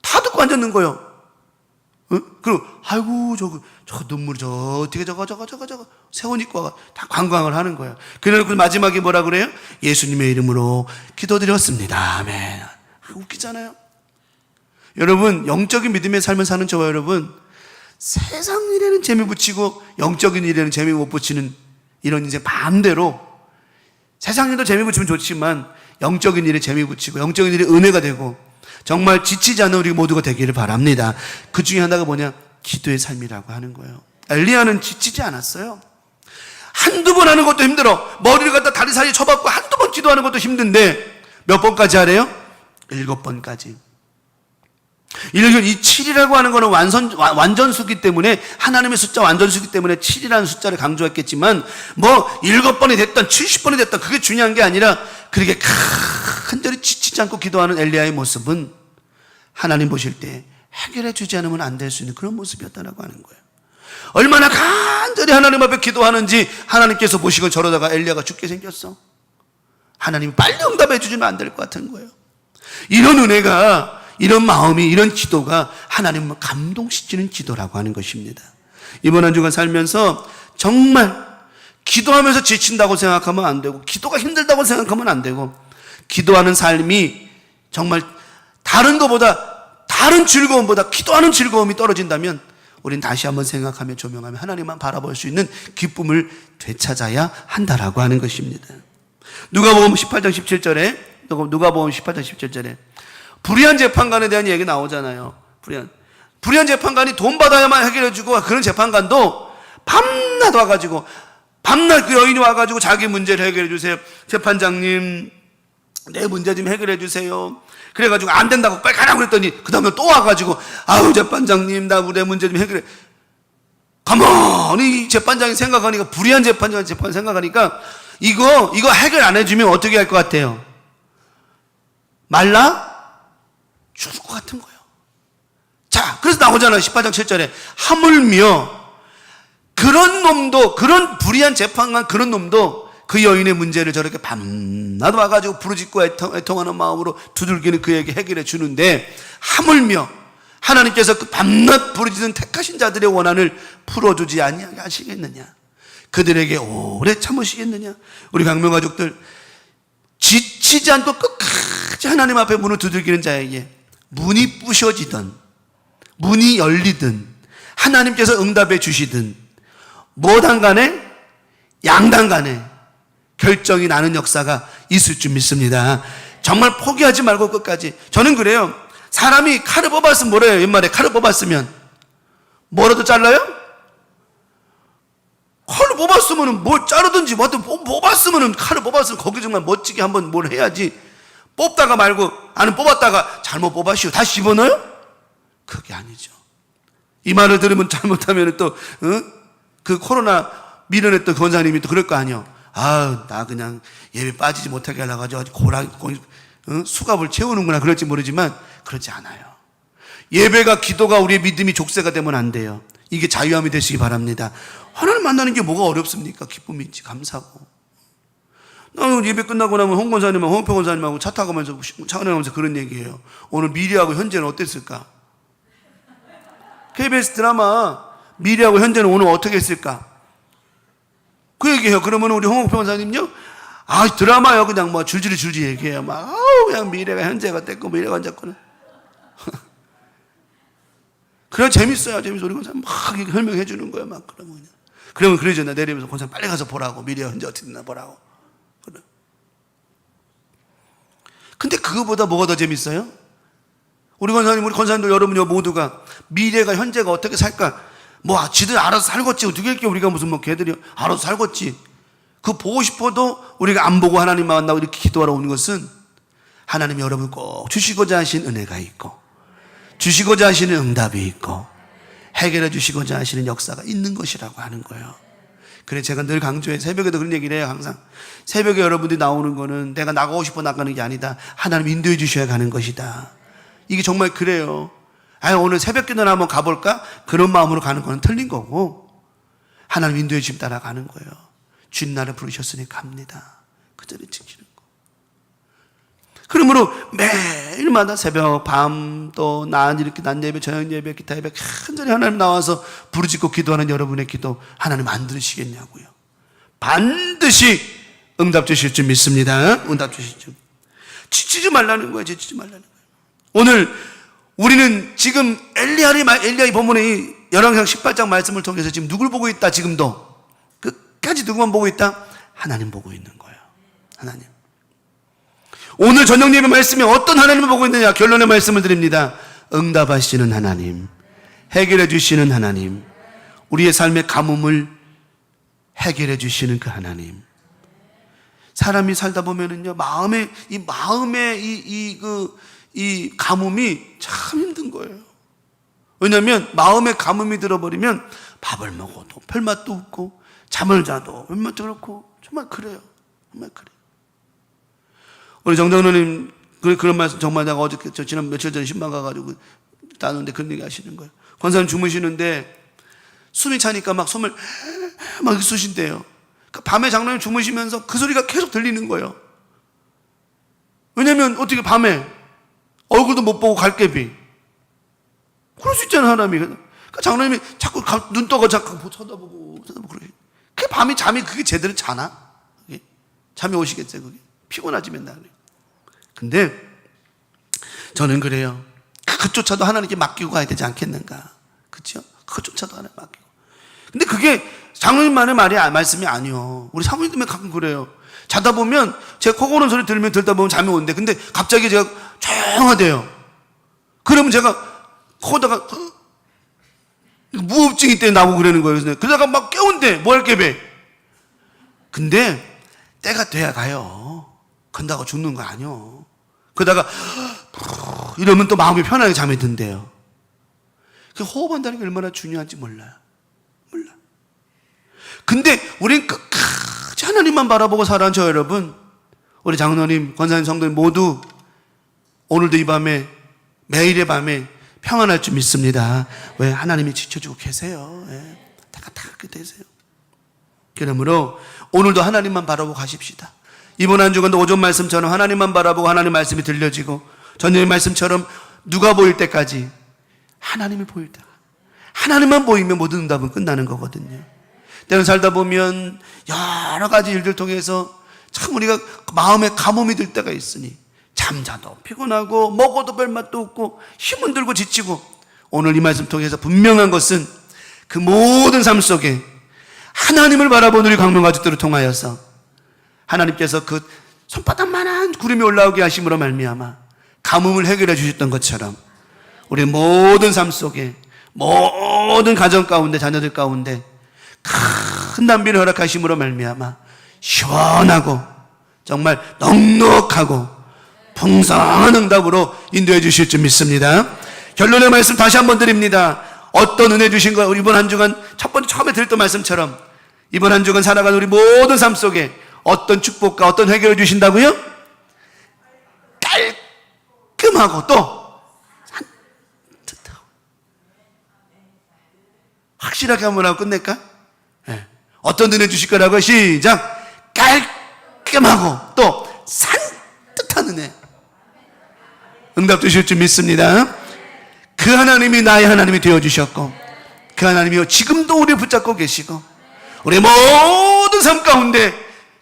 다 듣고 앉았는 거예요. 응? 그리고 아이고 저 눈물이 어떻게 저거 세원이과가 다 관광을 하는 거예요. 그래놓고 마지막에 뭐라 그래요? 예수님의 이름으로 기도드렸습니다. 아멘. 웃기잖아요. 여러분 영적인 믿음의 삶을 사는 저와 여러분 세상 일에는 재미 붙이고 영적인 일에는 재미 못 붙이는 이런 이제 반대로 세상 일도 재미 붙이면 좋지만 영적인 일에 재미 붙이고 영적인 일에 은혜가 되고 정말 지치지 않는 우리 모두가 되기를 바랍니다. 그 중에 하나가 뭐냐? 기도의 삶이라고 하는 거예요. 엘리야는 지치지 않았어요. 한두 번 하는 것도 힘들어. 머리를 갖다 다리 사이에 쳐박고 한두 번 기도하는 것도 힘든데 몇 번까지 하래요? 7번까지. 이 7이라고 하는 것은 완전수기 때문에 하나님의 숫자 완전수기 때문에 7이라는 숫자를 강조했겠지만 7번이 됐던 70번이 됐던 그게 중요한 게 아니라 그렇게 간절히 지치지 않고 기도하는 엘리야의 모습은 하나님 보실 때 해결해 주지 않으면 안 될 수 있는 그런 모습이었다고 하는 거예요. 얼마나 간절히 하나님 앞에 기도하는지 하나님께서 보시고 저러다가 엘리야가 죽게 생겼어. 하나님이 빨리 응답해 주시면 안 될 것 같은 거예요. 이런 은혜가 이런 마음이 이런 기도가 하나님을 감동시키는 기도라고 하는 것입니다. 이번 한 주간 살면서 정말 기도하면서 지친다고 생각하면 안 되고 기도가 힘들다고 생각하면 안 되고 기도하는 삶이 정말 다른 즐거움보다 기도하는 즐거움이 떨어진다면 우린 다시 한번 생각하며 조명하며 하나님만 바라볼 수 있는 기쁨을 되찾아야 한다라고 하는 것입니다. 누가복음 18장 17절에 불의한 재판관에 대한 얘기 나오잖아요. 불의한 재판관이 돈 받아야만 해결해주고 그런 재판관도 밤낮 와가지고 밤낮 그 여인이 와가지고 자기 문제를 해결해주세요. 재판장님 내 문제 좀 해결해주세요. 그래가지고 안 된다고 빨리 가라고 그랬더니 그 다음에 또 와가지고 아우 재판장님 나 내 문제 좀 해결해. 가만히 재판장이 생각하니까 불의한 재판 생각하니까 이거 해결 안 해주면 어떻게 할 것 같아요? 말라? 죽을 것 같은 거예요. 자, 그래서 나오잖아요. 18장 7절에 하물며 그런 불의한 재판관 그런 놈도 그 여인의 문제를 저렇게 밤낮 와가지고 부르짖고 애통하는 마음으로 두들기는 그에게 해결해 주는데 하물며 하나님께서 그 밤낮 부르짖는 택하신 자들의 원한을 풀어주지 아니하시겠느냐? 그들에게 오래 참으시겠느냐? 우리 강명 가족들 지치지 않고 끝까지 하나님 앞에 문을 두들기는 자에게 문이 부셔지든 문이 열리든 하나님께서 응답해 주시든 뭐단 간에 양단 간에 결정이 나는 역사가 있을 줄 믿습니다. 정말 포기하지 말고 끝까지. 저는 그래요. 사람이 칼을 뽑았으면 뭐래요? 옛말에 칼을 뽑았으면 뭐라도 잘라요? 칼을 뽑았으면 뭘 자르든지 뭐든 뽑았으면 칼을 뽑았으면 거기 정말 멋지게 한번 뭘 해야지. 뽑다가 말고 아는 뽑았다가 잘못 뽑았시오 다시 집어넣어요? 그게 아니죠. 이 말을 들으면 잘못하면 또 그 코로나 밀어냈던 권사님이 또 그럴 거 아니에요. 나 그냥 예배 빠지지 못하게 하려고 수갑을 채우는구나 그럴지 모르지만 그렇지 않아요. 예배가 기도가 우리의 믿음이 족쇄가 되면 안 돼요. 이게 자유함이 되시기 바랍니다. 하나님 만나는 게 뭐가 어렵습니까? 기쁨이지 감사고. 나는 예배 끝나고 나면 홍표 권사님하고 차 타고 가면서 그런 얘기예요. 오늘 미래하고 현재는 어땠을까? KBS 드라마 미래하고 현재는 오늘 어떻게 했을까? 그 얘기해요. 그러면 우리 홍옥평 원사님요, 드라마요. 그냥 뭐 줄줄이 얘기해요. 그냥 미래가 현재가 됐고, 미래가 언제거나. 그래, 재밌어요. 우리 권사님 막 설명해 주는 거예요. 막 그러면 그러잖아. 내리면서 권사님 빨리 가서 보라고. 미래가 현재 어떻게 됐나 보라고. 그래. 근데 그거보다 뭐가 더 재밌어요? 우리 권사님들 여러분 모두가 미래가 현재가 어떻게 살까? 지들 알아서 살겠지. 어떻게 할게 우리가 무슨 걔들이 알아서 살겠지. 그거 보고 싶어도 우리가 안 보고 하나님만 만나고 이렇게 기도하러 오는 것은 하나님이 여러분 꼭 주시고자 하신 은혜가 있고, 주시고자 하시는 응답이 있고, 해결해 주시고자 하시는 역사가 있는 것이라고 하는 거예요. 그래 제가 늘 강조해. 새벽에도 그런 얘기를 해요. 항상 새벽에 여러분들이 나오는 거는 내가 나가고 싶어 나가는 게 아니다. 하나님 인도해 주셔야 가는 것이다. 이게 정말 그래요. 오늘 새벽기도나 한번 가볼까? 그런 마음으로 가는 거는 틀린 거고, 하나님 인도해 주심 따라 가는 거예요. 주님 나를 부르셨으니 갑니다. 그 자리에 지키는 거. 그러므로 매일마다 새벽, 밤, 또 이렇게 낮 예배, 저녁 예배, 기타 예배 간절히 하나님 나와서 부르짖고 기도하는 여러분의 기도 하나님 안 들으시겠냐고요. 반드시 응답 주실 줄 믿습니다. 응답 주실 줄. 지치지 말라는 거예요. 지치지 말라는 거예요. 오늘 우리는 지금 엘리야의 본문의 열왕기상 18장 말씀을 통해서 지금 누굴 보고 있다? 지금도 끝까지 누구만 보고 있다? 하나님 보고 있는 거예요. 하나님. 오늘 저녁 예배 말씀에 어떤 하나님을 보고 있느냐? 결론의 말씀을 드립니다. 응답하시는 하나님, 해결해 주시는 하나님, 우리의 삶의 가뭄을 해결해 주시는 그 하나님. 사람이 살다 보면은요, 마음의 이 가뭄이 참 힘든 거예요. 왜냐하면 마음에 가뭄이 들어버리면 밥을 먹어도 별맛도 없고, 잠을 자도 별맛도 그렇고, 정말 그래요. 정말 그래요. 우리 정장로님 그런 말씀 정말 내가 어저께 지난 며칠 전에 신방 가가지고 나누는데 그런 얘기 하시는 거예요. 권사님 주무시는데 숨이 차니까 막 숨을 막 쑤신대요. 그러니까 밤에 장로님 주무시면서 그 소리가 계속 들리는 거예요. 왜냐면 어떻게 밤에 얼굴도 못 보고 갈개비. 그럴 수 있잖아요, 사람이. 그러니까 장로님이 자꾸 눈 떠가 자꾸 쳐다보고 그래. 그 밤이 잠이 그게 제대로 자나? 그게? 잠이 오시겠어요, 그게? 피곤하지 맨날. 근데 저는 그래요. 그것조차도 하나님께 맡기고 가야 되지 않겠는가? 그렇죠? 그것조차도 하나님 맡기고. 근데 그게 장로님만의 말씀이 아니요. 우리 사모님들 가끔 그래요. 자다 보면 제가 코 고는 소리 들다 보면 잠이 오는데, 근데 갑자기 제가 조용하대요. 그러면 제가 코다가 무호흡증이 때문에 나오고 그러는 거예요. 그러다가 막 깨운대. 뭐 할 게배. 근데 때가 돼야 가요. 건다고 죽는 거 아니요. 그러다가 이러면 또 마음이 편하게 잠이 든대요. 그 호흡한다는 게 얼마나 중요한지 몰라요. 몰라. 근데 우린 끝까지 하나님만 바라보고 살아온 저 여러분, 우리 장로님, 권사님, 성도님 모두 오늘도 이 밤에, 매일의 밤에 평안할 줄 믿습니다. 왜? 하나님이 지켜주고 계세요. 예. 다 그렇게 되세요. 그러므로 오늘도 하나님만 바라보고 가십시다. 이번 한 주간도 오전 말씀처럼 하나님만 바라보고 하나님 말씀이 들려지고, 저녁의 말씀처럼 누가 보일 때까지 하나님이 보일 때가, 하나님만 보이면 모든 응답은 끝나는 거거든요. 때는 살다 보면 여러 가지 일들 통해서 참 우리가 마음에 가뭄이 들 때가 있으니 잠자도 피곤하고 먹어도 별맛도 없고 힘은 들고 지치고, 오늘 이 말씀 통해서 분명한 것은 그 모든 삶 속에 하나님을 바라보는 우리 광명가족들을 통하여서 하나님께서 그 손바닥만한 구름이 올라오게 하심으로 말미암아 가뭄을 해결해 주셨던 것처럼 우리 모든 삶 속에, 모든 가정 가운데, 자녀들 가운데 큰 단비를 허락하심으로 말미암아 시원하고 정말 넉넉하고 풍성한 응답으로 인도해 주실 줄 믿습니다. 결론의 말씀 다시 한번 드립니다. 어떤 은혜 주신 거, 이번 한 주간 첫 번째 처음에 드렸던 말씀처럼 이번 한 주간 살아가는 우리 모든 삶 속에 어떤 축복과 어떤 해결을 주신다고요? 깔끔하고 또 산뜻하고. 확실하게 한번 하고 끝낼까? 네. 어떤 은혜 주실 거라고요? 시작. 깔끔하고 또 산뜻한 은혜. 응답 주실 줄 믿습니다. 그 하나님이 나의 하나님이 되어주셨고, 그 하나님이 지금도 우리 붙잡고 계시고, 우리 모든 삶 가운데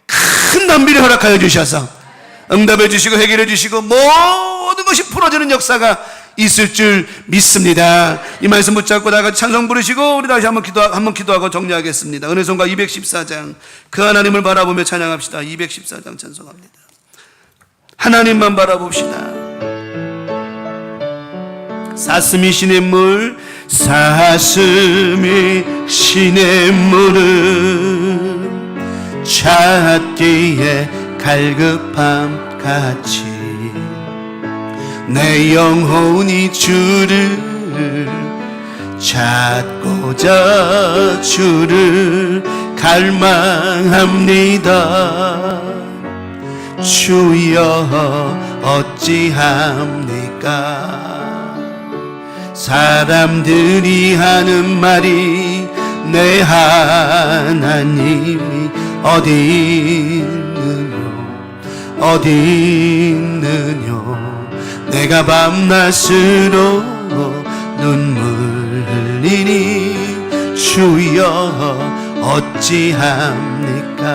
큰 남비를 허락하여 주셔서 응답해 주시고 해결해 주시고 모든 것이 풀어지는 역사가 있을 줄 믿습니다. 이 말씀 붙잡고 다 같이 찬송 부르시고 우리 다시 한번 기도하고 정리하겠습니다. 은혜송가 214장, 그 하나님을 바라보며 찬양합시다. 214장 찬송합니다. 하나님만 바라봅시다. 사슴이 시냇물, 사슴이 시냇물을 찾기에 갈급함 같이 내 영혼이 주를 찾고자 주를 갈망합니다. 주여 어찌합니까? 사람들이 하는 말이 내 하나님이 어디 있느뇨 내가 밤낮으로 눈물 흘리니 주여 어찌합니까?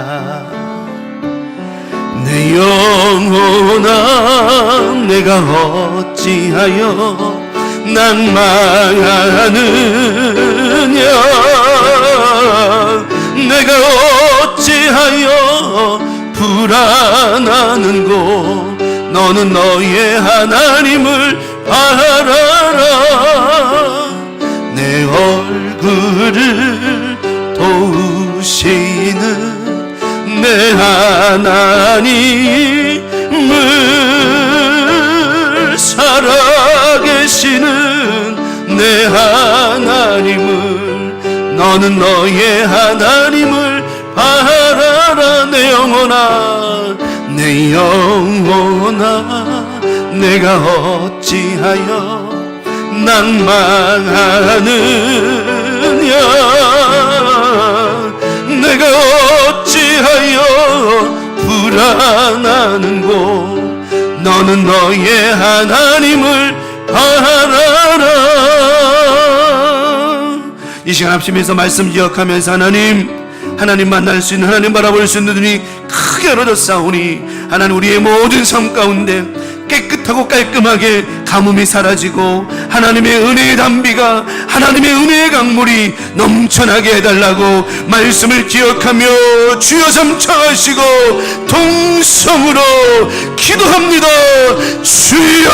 내 영혼아 내가 어찌하여 낭망하느냐 내가 어찌하여 불안하는고 너는 너의 하나님을 바라라 내 얼굴을 도우시는 내 하나님을 살아계시는 내 하나님을 너는 너의 하나님을 바라라 내 영혼아 내가 어찌하여 낭망하느냐 내가 어찌하여 불안하는고 너는 너의 하나님을 바라라. 이 시간 합심해서 말씀 기억하면서 하나님 만날 수 있는, 하나님 바라볼 수 있는 눈이 크게 열어졌사오니 하나님 우리의 모든 삶 가운데 깨끗하고 깔끔하게 가뭄이 사라지고 하나님의 은혜의 담비가 하나님의 은혜의 강물이 넘쳐나게 해달라고 말씀을 기억하며 주여 삼창하시고 동성으로 기도합니다. 주여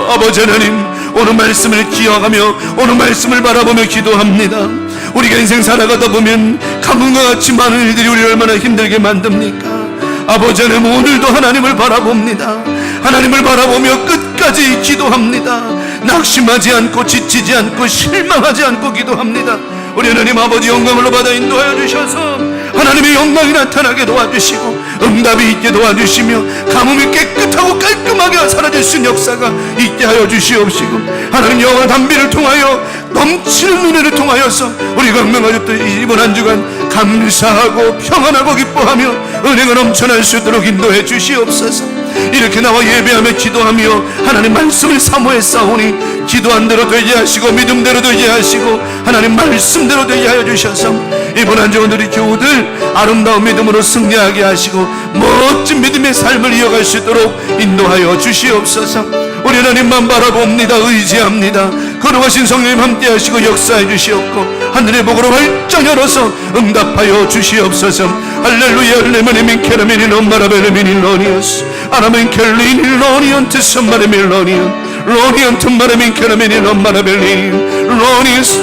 아버지 하나님 오늘 말씀을 기억하며 오늘 말씀을 바라보며 기도합니다. 우리가 인생 살아가다 보면 가뭄과 같이 많은 일들이 우리를 얼마나 힘들게 만듭니까? 아버지 하나님 오늘도 하나님을 바라봅니다. 하나님을 바라보며 끝까지 기도합니다. 낙심하지 않고 지치지 않고 실망하지 않고 기도합니다. 우리 하나님 아버지 영광을 받아 인도하여 주셔서 하나님의 영광이 나타나게 도와주시고 응답이 있게 도와주시며 가뭄이 깨끗하고 깔끔하게 사라질 수 있는 역사가 있게 하여 주시옵시고 하나님 영화 담비를 통하여 넘치는 은혜를 통하여서 우리가 명하셨던 이번 한 주간 감사하고 평안하고 기뻐하며 은혜가 넘쳐날 수 있도록 인도해 주시옵소서. 이렇게 나와 예배하며 기도하며 하나님 말씀을 사모해 싸우니 기도한 대로 되게 하시고 믿음대로 되게 하시고 하나님 말씀대로 되게 하여 주셔서 이번 한 주 오늘의 교우들 아름다운 믿음으로 승리하게 하시고 멋진 믿음의 삶을 이어갈 수 있도록 인도하여 주시옵소서. 우리 하나님만 바라봅니다. 의지합니다. 거룩하신 성령님 함께 하시고 역사해 주시옵고 하늘의 복으로 활짝 열어서 응답하여 주시옵소서. 할렐루야 할레마네민 케라메니 롬마라베레미니 로니오스 아라멘 켈리니 로니언트 선마레미 로니언트 마레민 케라메니 롬마라벨리 로니오스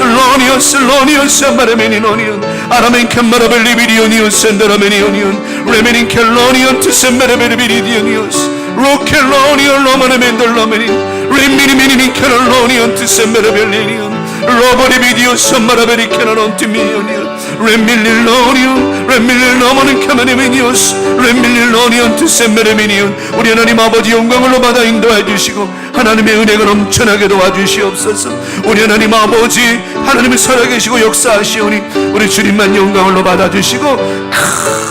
마레미니 로니온 아라멘 켈마라벨리 비리오니오스 엔더라메니오니온 레메닌 켈로니언트 셈메레베리비리디오니오스 로켈로니온 로마네멘돌로메니 레미니미니민 켈로니언트 셈메레벨리니온 로버리비디오 선마라베리 케나론트 미니오니온 렘밀릴로니온 렘밀릴로모는 카메레미니오스 렘밀릴로니온 투셈메레미니온 우리 하나님 아버지 영광으로 받아 인도해 주시고 하나님의 은혜가 넘쳐나게 도와주시옵소서. 우리 하나님 아버지 하나님을 살아계시고 역사하시오니 우리 주님만 영광으로 받아주시고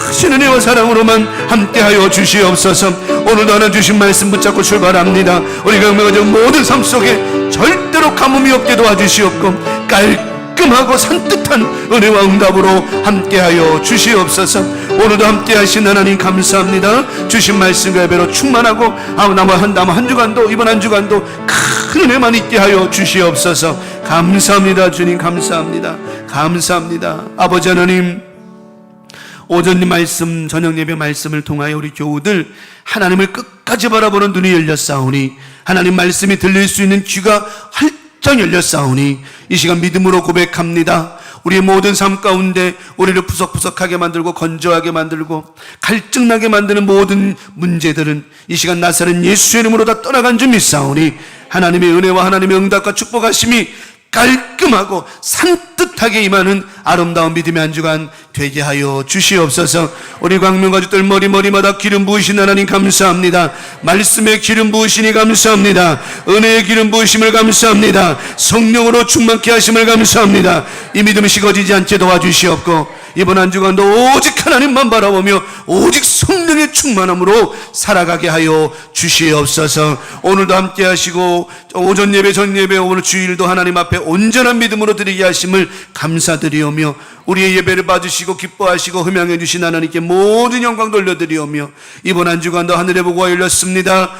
크신 은혜와 사랑으로만 함께하여 주시옵소서. 오늘도 하나 주신 말씀 붙잡고 출발합니다. 우리 강명가정 모든 삶 속에 절대로 가뭄이 없게 도와주시옵고 깔끔하고 산뜻한 은혜와 응답으로 함께하여 주시옵소서. 오늘도 함께하신 하나님 감사합니다. 주신 말씀과 예배로 충만하고 남은 한 주간도 이번 한 주간도 큰 은혜만 있게 하여 주시옵소서. 감사합니다. 주님 감사합니다. 감사합니다. 아버지 하나님, 오전 말씀 저녁 예배 말씀을 통하여 우리 교우들 하나님을 끝까지 바라보는 눈이 열렸사오니 하나님 말씀이 들릴 수 있는 귀가 활짝 열렸사오니 이 시간 믿음으로 고백합니다. 우리의 모든 삶 가운데 우리를 푸석푸석하게 만들고 건조하게 만들고 갈증나게 만드는 모든 문제들은 이 시간 나사렛 예수의 이름으로 다 떠나간 줄 믿사오니 하나님의 은혜와 하나님의 응답과 축복하심이 깔끔하고 산뜻하게 임하는 아름다운 믿음의 한 주간 되게 하여 주시옵소서. 우리 광명가족들 머리마다 기름 부으신 하나님 감사합니다. 말씀의 기름 부으시니 감사합니다. 은혜의 기름 부으심을 감사합니다. 성령으로 충만케 하심을 감사합니다. 이 믿음이 식어지지 않게 도와주시옵고 이번 한 주간도 오직 하나님만 바라보며 오직 성령의 충만함으로 살아가게 하여 주시옵소서. 오늘도 함께 하시고 오전 예배 전 예배 오늘 주일도 하나님 앞에 온전한 믿음으로 드리게 하심을 감사드리오며 우리의 예배를 받으시고 기뻐하시고 흠양해 주신 하나님께 모든 영광 돌려드리오며 이번 한 주간도 하늘의 보고가 열렸습니다.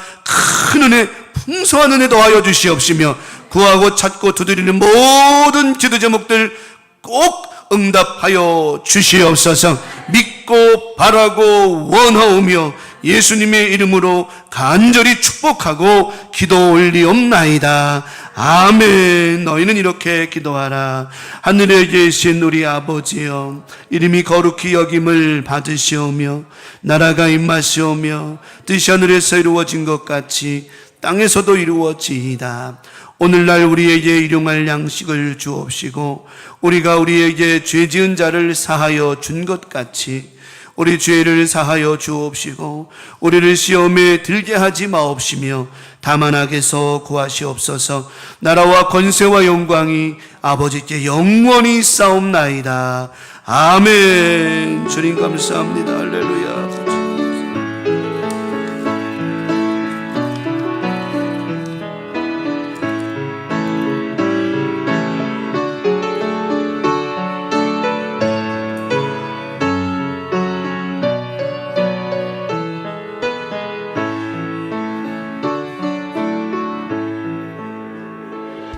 큰 은혜 풍성한 은혜 더하여 주시옵시며 구하고 찾고 두드리는 모든 기도 제목들 꼭 응답하여 주시옵소서. 믿고 바라고 원하오며 예수님의 이름으로 간절히 축복하고 기도 올리옵나이다. 아멘. 너희는 이렇게 기도하라. 하늘에 계신 우리 아버지여, 이름이 거룩히 여김을 받으시오며 나라가 임하시오며 뜻이 하늘에서 이루어진 것 같이 땅에서도 이루어지이다. 오늘날 우리에게 일용할 양식을 주옵시고 우리가 우리에게 죄지은 자를 사하여 준 것 같이 우리 죄를 사하여 주옵시고 우리를 시험에 들게 하지 마옵시며 다만 악에서 구하시옵소서. 나라와 권세와 영광이 아버지께 영원히 싸움나이다. 아멘. 주님 감사합니다. 할렐루야.